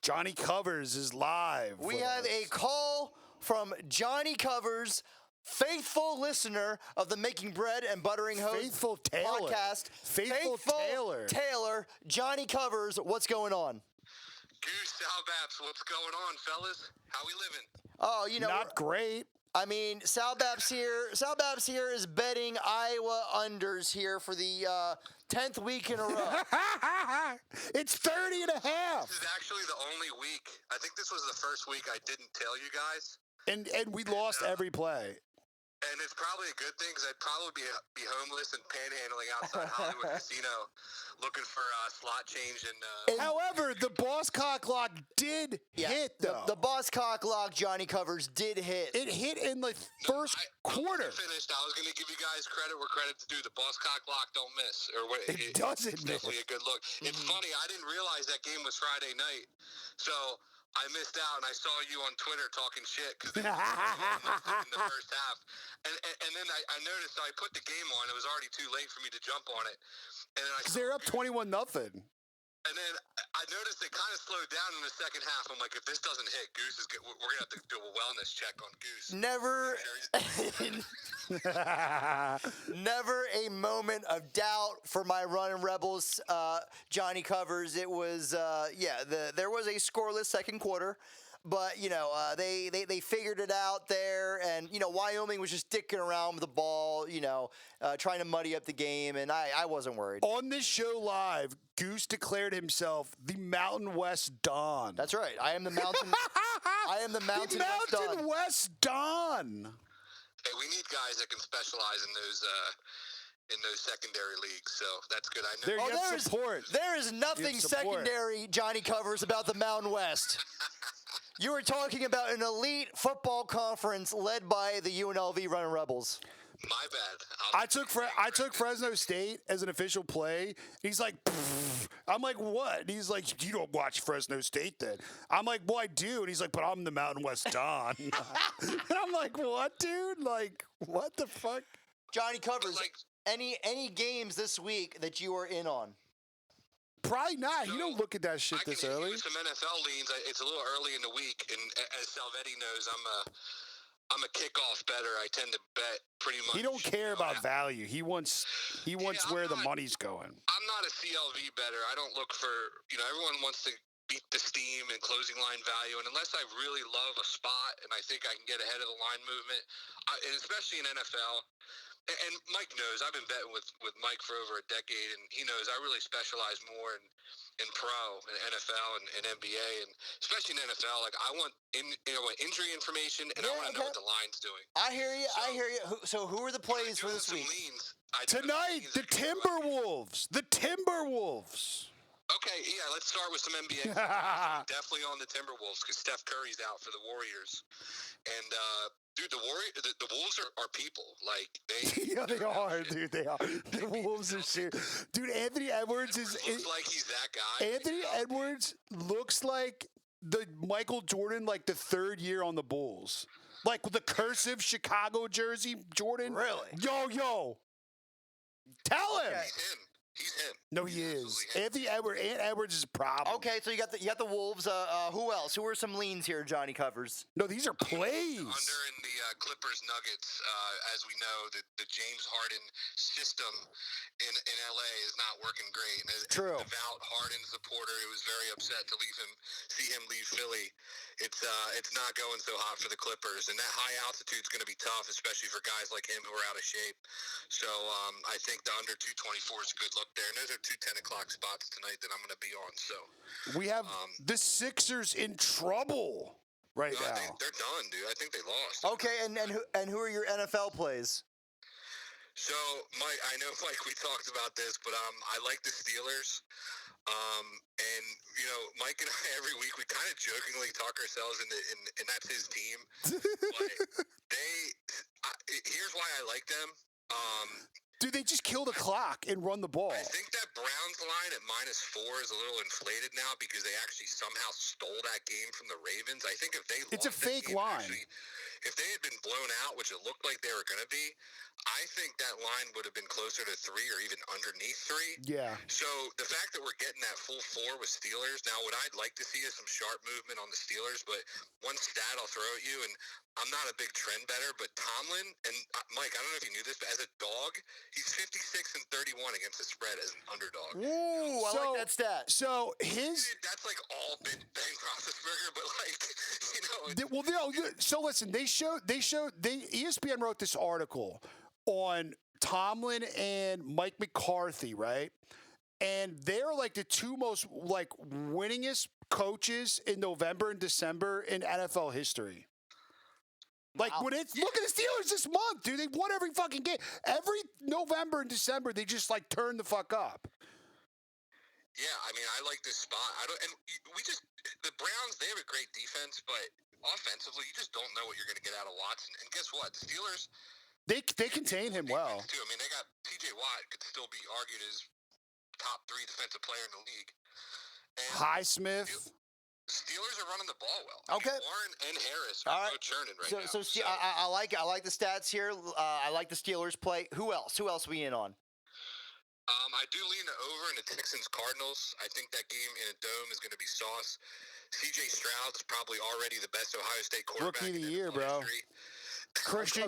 Johnny Covers is live. We have a call from Johnny Covers, faithful listener of the Making Bread and Buttering Host Faithful Taylor. podcast. Faithful Taylor. Johnny Covers, what's going on? Goose, Sal Baps, what's going on, fellas? How we living? Oh, not great. I mean, Sal Baps here is betting Iowa unders here for the 10th week in a row. It's 30.5. This is actually the only week. I think this was the first week I didn't tell you guys. And we lost every play. And it's probably a good thing because I'd probably be homeless and panhandling outside Hollywood Casino looking for a slot change. However, the Boss Cock Lock did hit, though. The Boss Cock Lock Johnny Covers did hit. It hit in the first quarter. I finished. I was going to give you guys credit where credit's due. The Boss Cock Lock don't miss. It doesn't It's miss. definitely a good look. It's funny. I didn't realize that game was Friday night. So I missed out, and I saw you on Twitter talking shit because they were in the first half. And then I noticed I put the game on. It was already too late for me to jump on it. And then Because they're up 21-0. And then I noticed it kind of slowed down in the second half. I'm like, if this doesn't hit, Goose is good. We're going to have to do a wellness check on Goose. Never a moment of doubt for my Running Rebels, Johnny Covers. It was, there was a scoreless second quarter. But, they figured it out there, and, Wyoming was just dicking around with the ball, trying to muddy up the game, and I wasn't worried. On this show live, Goose declared himself the Mountain West Don. That's right. I am the Mountain The Mountain West Don. Hey, we need guys that can specialize in those secondary leagues, so that's good. I know. There is nothing secondary, Johnny Covers, about the Mountain West. You were talking about an elite football conference led by the UNLV Running Rebels. My bad. I took Fresno State as an official play. He's like, "Pfft." I'm like, what? And he's like, you don't watch Fresno State then. I'm like, well, I do. And he's like, but I'm the Mountain West Don. And I'm like, what, dude? Like, what the fuck? Johnny Covers, like- any games this week that you are in on? Probably not. So, You don't look at that shit I can this hit you early. with some NFL leans. It's a little early in the week, and as Salvetti knows, I'm a kickoff bettor. I tend to bet pretty much. He don't care about that. value. He wants I'm where the not- money's going. I'm not a CLV bettor. I don't look for, everyone wants to beat the steam and closing line value. And unless I really love a spot and I think I can get ahead of the line movement, and especially in NFL, and Mike knows, I've been betting with Mike for over a decade, and he knows I really specialize more in pro and NFL and NBA, and especially in NFL. Like, I want injury information, and I want to know what the line's doing. I hear you. I hear you. So who are the plays for this week? Tonight, the Timberwolves. The Timberwolves. Okay, yeah, let's start with some NBA. Definitely on the Timberwolves because Steph Curry's out for the Warriors. And, dude, the Wolves are people. Like, they... Yeah, they are, dude. They are. The Wolves are shit. Dude, Anthony Edwards looks like he's that guy. Anthony Edwards looks like the Michael Jordan, like the third year on the Bulls. Like with the cursive Chicago jersey, Jordan. Really? Yo. Tell him. Okay. He's him. No, he is. absolutely him. Anthony Edwards is a problem. Okay, so you got the Wolves. Who else? Who are some leans here? Johnny Covers. No, these are plays. Under in the Clippers Nuggets, as we know, the James Harden system in LA is not working great. And as True. a devout Harden supporter who was very upset to see him leave Philly, it's not going so hot for the Clippers. And that high altitude is going to be tough, especially for guys like him who are out of shape. So I think the under 224 is a good look there. And those are two 10 o'clock spots tonight that I'm going to be on. So We have the Sixers in trouble right now. they're done, dude. I think they lost. Okay, and who are your NFL plays? So, Mike, I know, Mike, we talked about this, but I like the Steelers. And, Mike and I, every week, we kind of jokingly talk ourselves and that's his team. But here's why I like them. Dude, they just kill the clock and run the ball. I think that Browns line at -4 is a little inflated now because they actually somehow stole that game from the Ravens. I think if they It's a lost that fake game, line. actually, if they had been blown out, which it looked like they were going to be, I think that line would have been closer to 3 or even underneath 3. Yeah. So the fact that we're getting that full 4 with Steelers, now what I'd like to see is some sharp movement on the Steelers, but one stat I'll throw at you, and I'm not a big trend better, but Tomlin, and Mike, I don't know if you knew this, but as a dog, he's 56-31 against the spread as an underdog. Ooh, I like that stat. So his... Dude, that's like all Ben Roethlisberger, but So listen, ESPN wrote this article on Tomlin and Mike McCarthy, right? And they're like the two most winningest coaches in November and December in NFL history. Like look at the Steelers this month, dude. They won every fucking game. Every November and December, they just turn the fuck up. Yeah, I mean, I like this spot. The Browns, they have a great defense, but offensively, you just don't know what you're going to get out of Watson. And guess what? The Steelers, they contain him well. too. I mean, they got T.J. Watt could still be argued as top 3 defensive player in the league. And Highsmith. Steelers are running the ball well. Okay. Warren and Harris All are right. both churning right now. So I like the stats here. I like the Steelers play. Who else? Who else we in on? I do lean over in the Texans-Cardinals. I think that game in a dome is going to be sauce. C.J. Stroud's probably already the best Ohio State quarterback Rookie of the in year, NFL bro. history. Christian,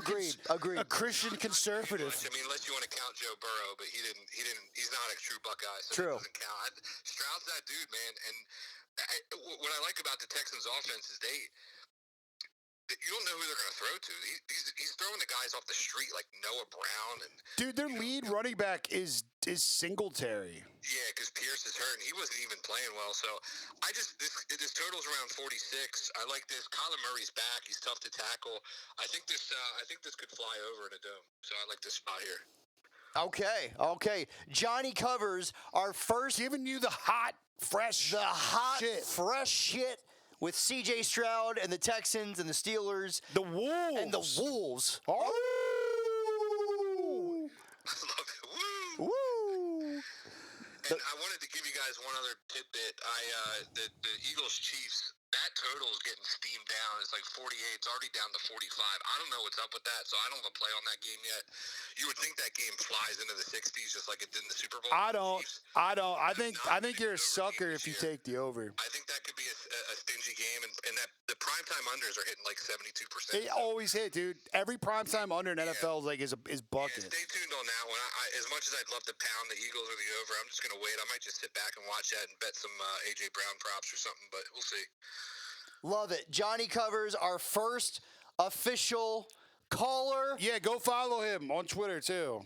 Agreed. a Christian conservative. I mean, unless you want to count Joe Burrow, but he didn't. He's not a true Buckeye, so True. that doesn't count. Stroud's that dude, man. And what I like about the Texans' offense is you don't know who they're going to throw to. He's throwing the guys off the street like Noah Brown and. Dude, their lead running back is Singletary. Yeah, because Pierce is hurt, and he wasn't even playing well. So this total's around 46. I like this. Kyler Murray's back. He's tough to tackle. I think this could fly over in a dome. So I like this spot here. Okay. Johnny Covers, our first Giving you the hot, fresh fresh shit with C.J. Stroud and the Texans and the Steelers The Wolves. and the Wolves. Oh. I love it. Woo! Woo. And I wanted to give you guys one other tidbit. The Eagles Chiefs, that total is getting steamed down. It's like 48. It's already down to 45. I don't know what's up with that, so I don't have a play on that game yet. You would think that game flies into the 60s just like it did in the Super Bowl. I don't. Chiefs. I think you're a Over sucker game if you this year. take the over. I think that could be a stingy game, and that the primetime unders are hitting like 72%. They always hit, dude. Every primetime under in NFL is Yeah, bucket. stay tuned on that one. As much as I'd love to pound the Eagles or the over, I'm just going to wait. I might just sit back and watch that and bet some A.J. Brown props or something, but we'll see. Love it. Johnny Covers, our first official caller. Yeah, go follow him on Twitter too.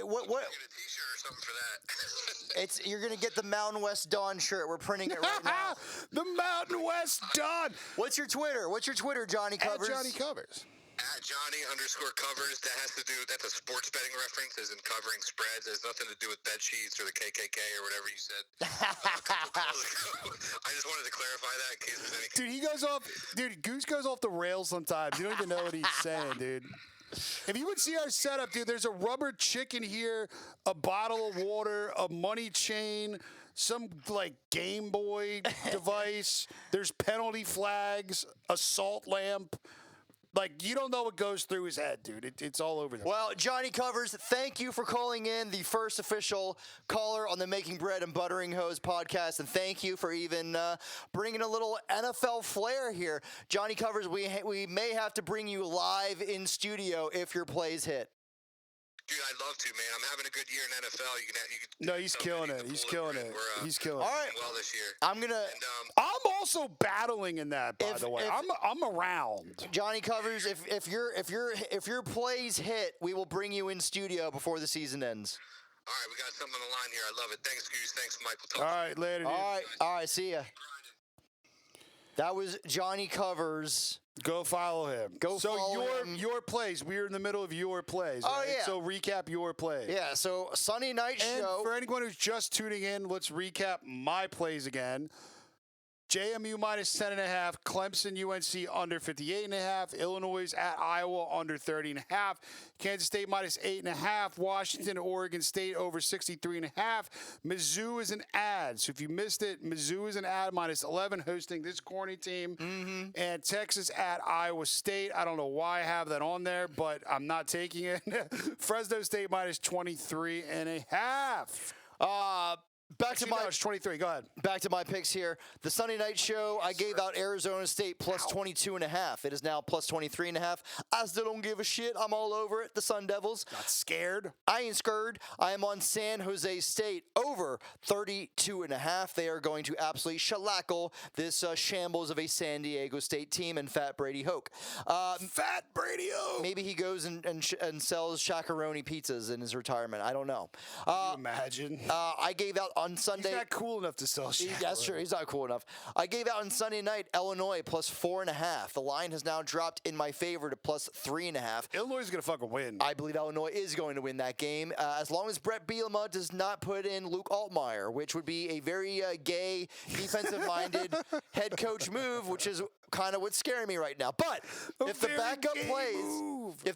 What? Get a T-shirt or something for that. You're gonna get the Mountain West Dawn shirt. We're printing it right now. The Mountain West Dawn. What's your Twitter? Johnny Covers? At Johnny Covers. At Johnny_covers. That's a sports betting reference, as in covering spreads. It has nothing to do with bed sheets or the KKK or whatever you said. A couple calls ago. I just wanted to clarify that in case there's any. Dude, Goose goes off the rails sometimes. You don't even know what he's saying, dude. If you would see our setup, dude, there's a rubber chicken here, a bottle of water, a money chain, some like Game Boy device. There's penalty flags, a salt lamp. Like, you don't know what goes through his head, dude. It's all over the place. Well, Johnny Covers, thank you for calling in, the first official caller on the Making Bread and Buttering Hose podcast, and thank you for even bringing a little NFL flair here. Johnny Covers, we may have to bring you live in studio if your plays hit. Dude, I'd love to, man. I'm having a good year in NFL. You can No, he's killing it. He's killing it. He's killing it. All right. well this year. I'm gonna. And, I'm also battling in that, by the way. I'm around. Johnny Covers, if your plays hit, we will bring you in studio before the season ends. all right, we got something on the line here. I love it. Thanks, Goose. Thanks, Mike. We'll All talk. right, later, dude. All right. See ya. That was Johnny Covers. Go follow him. Follow him. Your plays. We're in the middle of your plays. Oh, right? yeah. So recap your plays. Yeah. So Sunday night And show. for anyone who's just tuning in, let's recap my plays again. JMU minus 10.5, Clemson UNC under 58.5, Illinois at Iowa under 30.5, Kansas State minus 8.5, Washington Oregon State over 63.5. Mizzou is an ad, so if you missed it, Mizzou is an ad minus 11 hosting this corny team, and Texas at Iowa State. I don't know why I have that on there, but I'm not taking it. Fresno State minus 23.5. Back to my It's 23. Go ahead. Back to my picks here. The Sunday night show, I gave out Arizona State plus 22.5. It is now plus 23.5. I still don't give a shit. I'm all over it. The Sun Devils. Not scared. I ain't scared. I am on San Jose State over 32.5. They are going to absolutely shellackle this shambles of a San Diego State team and Fat Brady Hoke. Fat Brady O. Maybe he goes and sells shakaroni pizzas in his retirement. I don't know. Can you imagine? I gave out on Sunday. He's not cool enough to sell shit. That's true. He's not cool enough. I gave out on Sunday night Illinois plus 4.5. The line has now dropped in my favor to plus 3.5. Illinois is going to fucking win. I believe Illinois is going to win that game as long as Brett Bielema does not put in Luke Altmaier, which would be a very gay, defensive-minded head coach move, which is kind of what's scaring me right now. But if the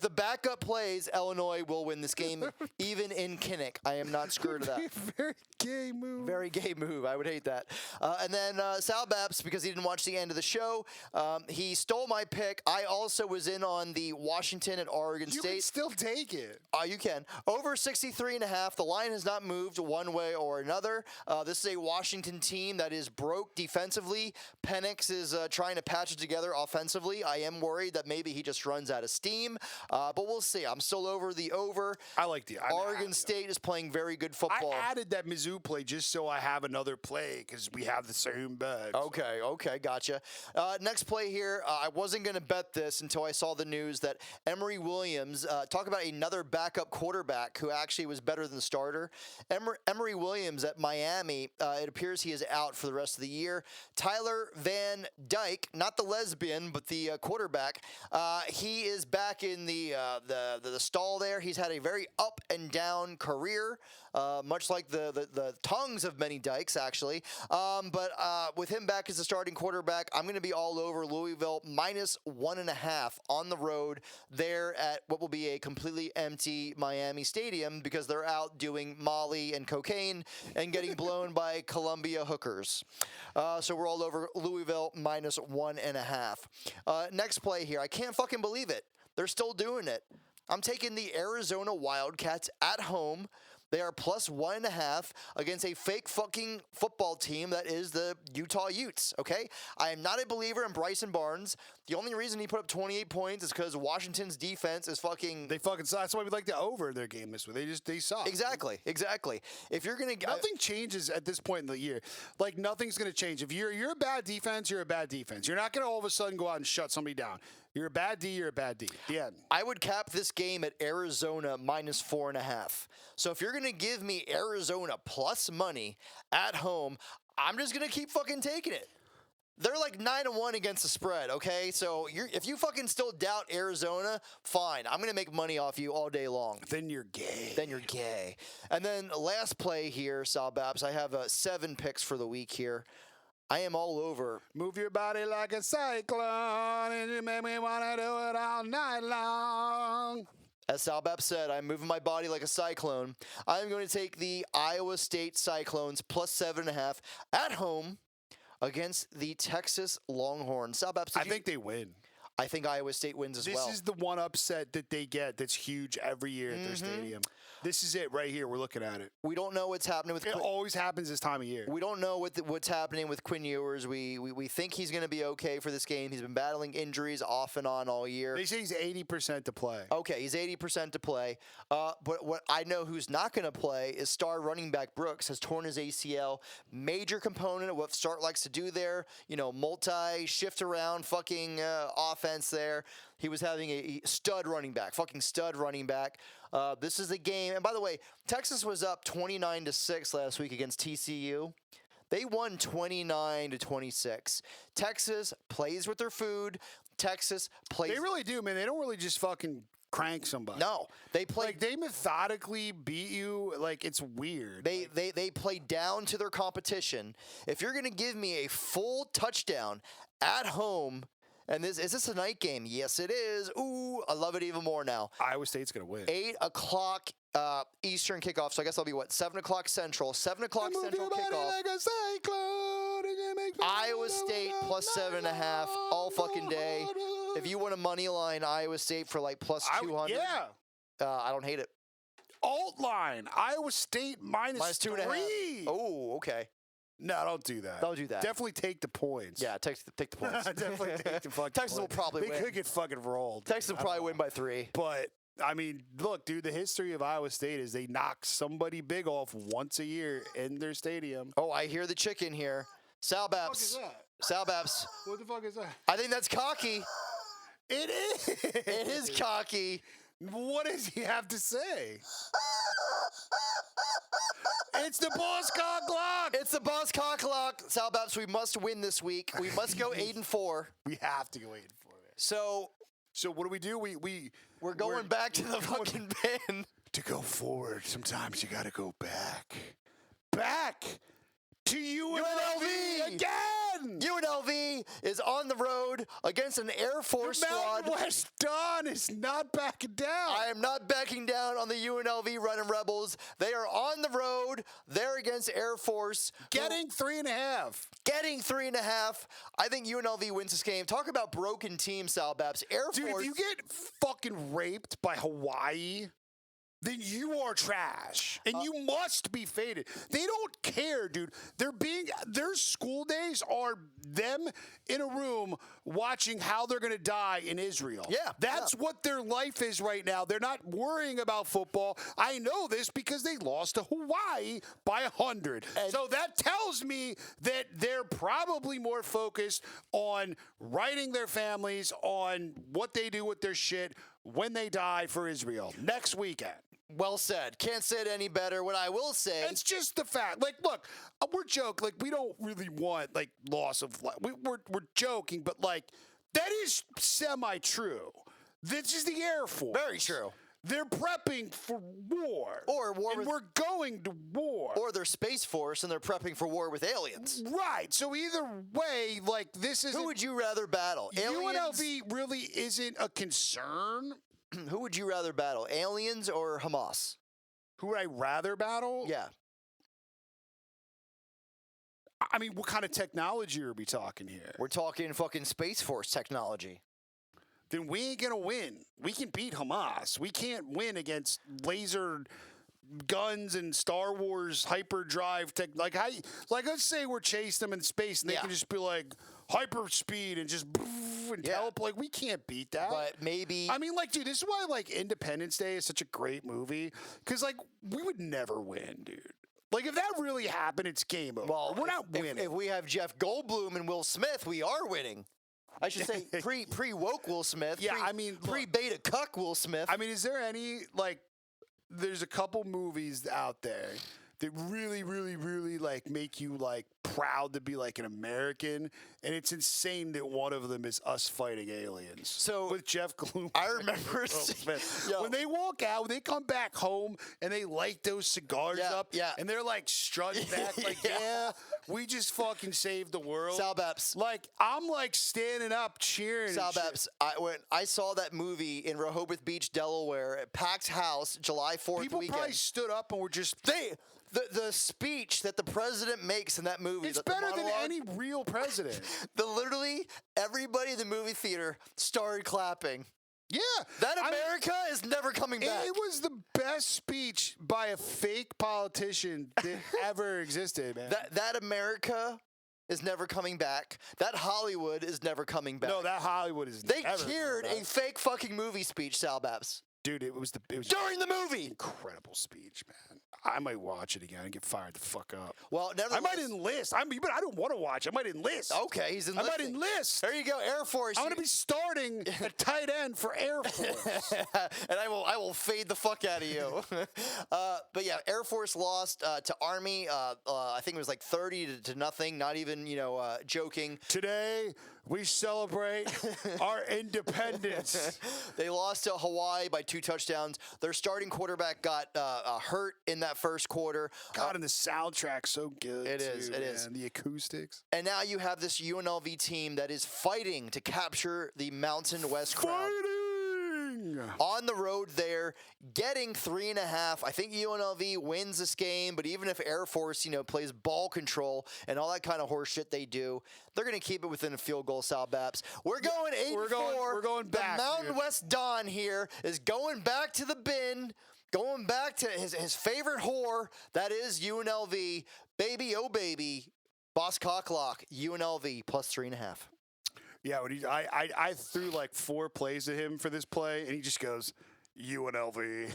backup plays, Illinois will win this game, even in Kinnick. I am not scared of that. Very gay move. Very gay move. I would hate that. And then Sal Baps, because he didn't watch the end of the show, he stole my pick. I also was in on the Washington and Oregon You State. can still take it. You can. Over 63.5. The line has not moved one way or another. This is a Washington team that is broke defensively. Penix is trying to patch it together offensively. I am worried that maybe he just runs out of steam. But we'll see. I'm still over the over. I like the Oregon State is playing very good football. I added that Mizzou play just so I have another play because we have the same bags. Okay, gotcha. Next play here, I wasn't going to bet this until I saw the news that Emory Williams, talk about another backup quarterback who actually was better than the starter. Emory Williams at Miami, it appears he is out for the rest of the year. Tyler Van Dyke, not not the lesbian, but the quarterback. He is back in the stall there. He's had a very up and down career, much like the tongues of many dykes, actually. But with him back as the starting quarterback, I'm going to be all over Louisville -1.5 on the road there at what will be a completely empty Miami Stadium because they're out doing Molly and cocaine and getting blown by Columbia hookers. So we're all over Louisville -1.5. Next play here. I can't fucking believe it. They're still doing it. I'm taking the Arizona Wildcats at home. They are +1.5 against a fake fucking football team that is the Utah Utes, okay? I am not a believer in Bryson Barnes. The only reason he put up 28 points is because Washington's defense is fucking... They fucking suck. That's why we like the over their game this week. They suck. Exactly. If you're going to... Nothing changes at this point in the year. Like, nothing's going to change. If you're a bad defense, you're a bad defense. You're not going to all of a sudden go out and shut somebody down. You're a bad D, you're a bad D. The end. I would cap this game at Arizona -4.5. So if you're going to give me Arizona plus money at home, I'm just going to keep fucking taking it. They're like 9-1 against the spread, okay? So if you fucking still doubt Arizona, fine. I'm going to make money off you all day long. Then you're gay. And then last play here, Sal Babs. I have 7 picks for the week here. I am all over. Move your body like a cyclone, and you make me want to do it all night long. As Sal Babs said, I'm moving my body like a cyclone. I'm going to take the Iowa State Cyclones +7.5 at home against the Texas Longhorns. Sal Babs, I think they win. I think Iowa State wins as well. This is the one upset that they get that's huge every year at their stadium. This is it right here. We're looking at it. We don't know what's happening with It always happens this time of year. We don't know what's happening with Quinn Ewers. We think he's going to be okay for this game. He's been battling injuries off and on all year. They say he's 80% to play. Okay, he's 80% to play. But what I know who's not going to play is star running back Brooks has torn his ACL. Major component of what Start likes to do there. You know, multi-shift around fucking offense there. He was having a stud running back. This is a game. And by the way, Texas was up 29-6 last week against TCU. They won 29-26. Texas plays with their food. Texas plays. They really do, man. They don't really just fucking crank somebody. No, they play. Like, they methodically beat you. Like, it's weird. They play down to their competition. If you're going to give me a full touchdown at home. And is this a night game? Yes, it is. Ooh, I love it even more now. Iowa State's going to win. 8 o'clock Eastern kickoff. So I guess I'll be, 7 o'clock Central. 7 o'clock Central kickoff. Like a cyclone, Iowa State +7.5 all fucking day. If you want a money line, Iowa State for like +200. Yeah. I don't hate it. Alt line. Iowa State -2.5. Oh, okay. No, don't do that. Don't do that. Definitely take the points. Yeah, take the points. Definitely take the fucking Texas will points. probably They win. could get fucking rolled. Texas will probably win by 3. But, I mean, look, dude, the history of Iowa State is they knock somebody big off once a year in their stadium. Oh, I hear the chicken here. Sal Babs. Sal Babs. What the fuck is that? I think that's cocky. It is. It is cocky. What does he have to say? It's the boss cock lock. It's the boss cock lock. Sal Babs, we must win this week. We must go 8-4. We have to go 8-4. Man. So what do? We're going back to the fucking bin. To go forward, sometimes you got to go back. Back to UNLV again. UNLV is on the road against an Air Force squad. Mountain West Dawn is not backing down. I am not backing down on the UNLV Running Rebels. They are on the road. They're against Air Force. Getting 3.5. Getting 3.5. I think UNLV wins this game. Talk about broken team, Sal Babs. Air Force. Dude, if you get fucking raped by Hawaii, then you are trash. And you must be faded. They don't care, dude. Their school days are them in a room watching how they're going to die in Israel. Yeah. That's what their life is right now. They're not worrying about football. I know this because they lost to Hawaii by 100. So that tells me that they're probably more focused on writing their families, on what they do with their shit when they die for Israel next weekend. Well said. Can't say it any better. What I will say, It's just the fact. Like, look, we're joking. Like, we don't really want like loss of life. We're joking, but like that is semi-true. This is the Air Force. very true. They're prepping for war. Or war and with- we're going to war. Or they're Space Force and they're prepping for war with aliens. Right. So either way, like this is Who would you rather battle? Aliens? UNLV really isn't a concern. Who would you rather battle? Aliens or Hamas? Who would I rather battle? Yeah. I mean, what kind of technology are we talking here? We're talking fucking Space Force technology. Then we ain't gonna win. We can beat Hamas. We can't win against laser guns and Star Wars hyperdrive tech. Like let's say we're chasing them in space and they Yeah. can just be like hyper speed and just and Yeah. teleport. Like we can't beat that. But maybe I mean, like, dude, this is why like Independence Day is such a great movie because like we would never win, dude. Like if that really happened, it's game over. well, We're not winning. If we have Jeff Goldblum and Will Smith, we are winning. I should say pre woke Will Smith. Yeah, I mean, look- pre beta cuck Will Smith. I mean, is there any like? There's a couple movies out there that really, really, really like make you like proud to be like an American, and it's insane that one of them is us fighting aliens. So, with Jeff Goldblum, I remember and Will Smith. Yo. When they walk out, when they come back home and they light those cigars Yeah, up, yeah. and they're like strutting back, like, Yeah. yeah, we just fucking saved the world. Sal Baps. Like I'm like standing up cheering. and Sal shit. Baps, when I saw that movie in Rehoboth Beach, Delaware, at Packed House, July 4th People weekend. probably stood up and were just. The speech that the president makes in that movie. It's the better than monologue, any real president. Literally everybody in the movie theater started clapping. Yeah. That I mean, America is never coming back. it was the best speech by a fake politician that ever existed, man. That America is never coming back. That Hollywood is never coming back. No, that Hollywood is They never cheered coming a back. fake fucking movie speech, Sal Baps. Dude, it was During the movie. incredible speech, man. I might watch it again and get fired the fuck up. Well, I nevertheless. might enlist. But I don't want to watch. I might enlist. Okay, he's I might enlisting. enlist. There you go, Air Force. I'm gonna be starting at tight end for Air Force. And I will fade the fuck out of you. But yeah, Air Force lost to Army. I think it was like 30 to nothing. Not even joking. Today we celebrate our independence. They lost to Hawaii by 2 touchdowns. Their starting quarterback got hurt in that first quarter. God, and the soundtrack's so good. It is, too, it man. is. The acoustics. And now you have this UNLV team that is fighting to capture the Mountain West crown. Fighting! On the road there, getting 3.5. I think UNLV wins this game, but even if Air Force, plays ball control and all that kind of horse shit they do, they're going to keep it within a field goal, Sal Baps. We're going 8-4. we're going back, The Mountain dude. West Don here is going back to the bin, going back to his favorite whore, that is UNLV. Baby, oh baby, Boss Cocklock, UNLV plus 3.5. Yeah, when I threw like 4 plays at him for this play, and he just goes, UNLV.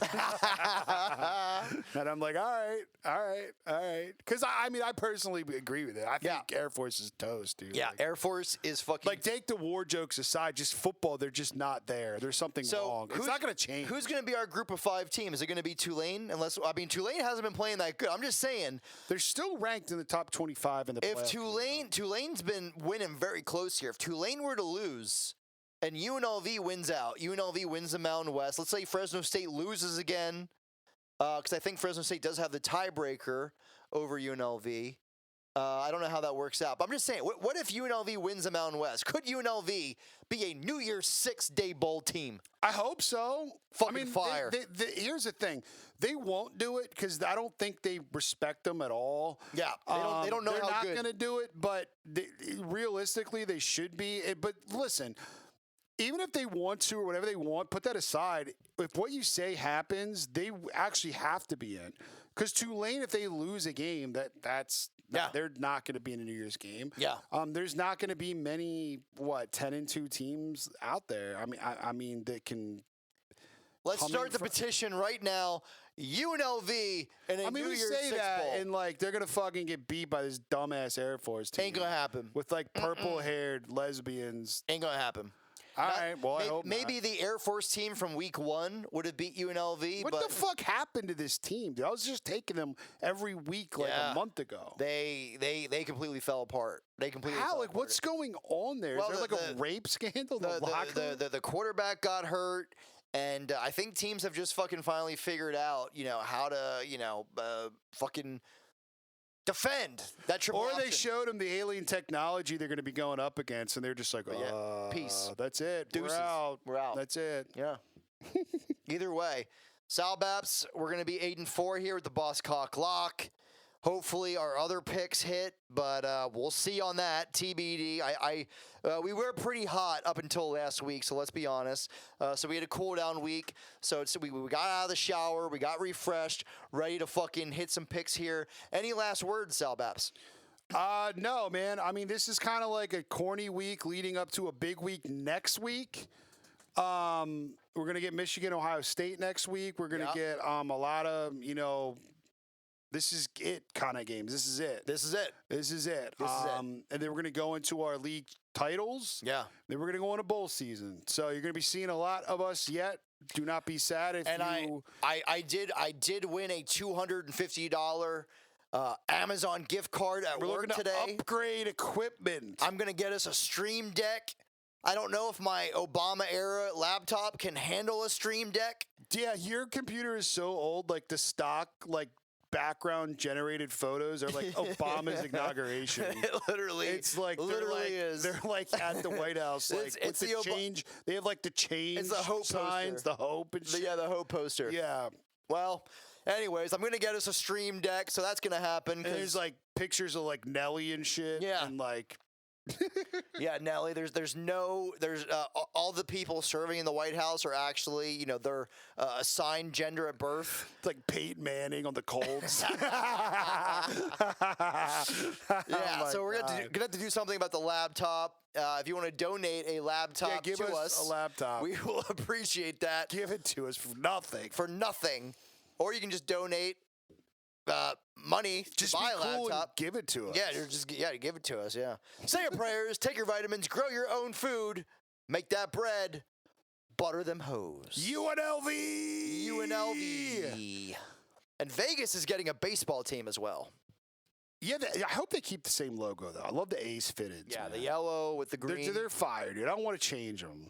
And I'm like, all right. Because, I mean, I personally agree with it. I think Air Force is toast, dude. Yeah, Air Force is fucking... Like, take the war jokes aside, just football, they're just not there. There's something wrong. It's not going to change. Who's going to be our group of 5 team? Is it going to be Tulane? Tulane hasn't been playing that good. I'm just saying. They're still ranked in the top 25 in the If playoff. Tulane's been winning very close here. If Tulane were to lose and UNLV wins out, UNLV wins the Mountain West. Let's say Fresno State loses again, because I think Fresno State does have the tiebreaker over UNLV. I don't know how that works out, but I'm just saying, what if UNLV wins the Mountain West? Could UNLV be a New Year's 6-day bowl team? I hope so. Fucking fire. Here's the thing. They won't do it because I don't think they respect them at all. Yeah, they don't know they're how not good. going to do it, but realistically, they should be. But listen, even if they want to or whatever they want, put that aside. If what you say happens, they actually have to be in. Because Tulane, if they lose a game, they're not going to be in a New Year's game. Yeah. There's not going to be many 10-2 teams out there. I mean that can. Let's coming start the from- petition right now. UNLV and a New we Year's say 6 that, bowl. and like they're gonna fucking get beat by this dumbass Air Force team. Ain't gonna happen. With like purple-haired lesbians. Ain't gonna happen. All right. Well, I hope maybe not. the Air Force team from Week 1 would have beat UNLV. What but the fuck happened to this team, dude? I was just taking them every week like a month ago. They completely fell apart. They completely How? fell Like, apart. what's going on there? Is there like a rape scandal in the locker room? The quarterback got hurt, and I think teams have just fucking finally figured out, how to, fucking defend that triple Or they option. showed them the alien technology they're going to be going up against, and they're just like, peace. That's it. Deuces. We're out. That's it. Yeah. Either way, Sal Baps, we're going to be 8-4 here with the Boss Cock Lock. Hopefully our other picks hit, but we'll see on that. TBD. We were pretty hot up until last week, so let's be honest. So we had a cool down week. So we got out of the shower, we got refreshed, ready to fucking hit some picks here. Any last words, Sal Baps? No, man. I mean, this is kind of like a corny week leading up to a big week next week. We're going to get Michigan, Ohio State next week. We're going to get a lot of, this is it kind of games. This is it. And then we're going to go into our league titles. Yeah. Then we're going to go into bowl season. So you're going to be seeing a lot of us yet. Do not be sad if you... I did win a $250 Amazon gift card at work today. To upgrade equipment. I'm going to get us a Stream Deck. I don't know if my Obama-era laptop can handle a Stream Deck. Yeah, your computer is so old, like the stock, background generated photos are like Obama's inauguration. It literally, it's like is. They're like at the White House, like it's the change. They have like the change. It's the hope signs, poster. the hope and shit. Yeah, the hope poster. Yeah. Well, anyways, I'm gonna get us a Stream Deck, so that's gonna happen. And there's like pictures of like Nelly and shit. Yeah. And like. Yeah, Nelly. There's all the people serving in the White House are actually their assigned gender at birth. It's like Peyton Manning on the Colts. Yeah, so we're gonna have to do something about the laptop. If you want to donate a laptop give to us a laptop. we will appreciate that. Give it to us for nothing. For nothing, or you can just donate money to Just buy be a cool laptop. and give it to us. Yeah, give it to us. Yeah. Say your prayers, take your vitamins, grow your own food, make that bread, butter them hoes. UNLV. And Vegas is getting a baseball team as well. Yeah, I hope they keep the same logo though. I love the A's fitted. Yeah, the yellow with the green. They're fire, dude. I don't want to change them.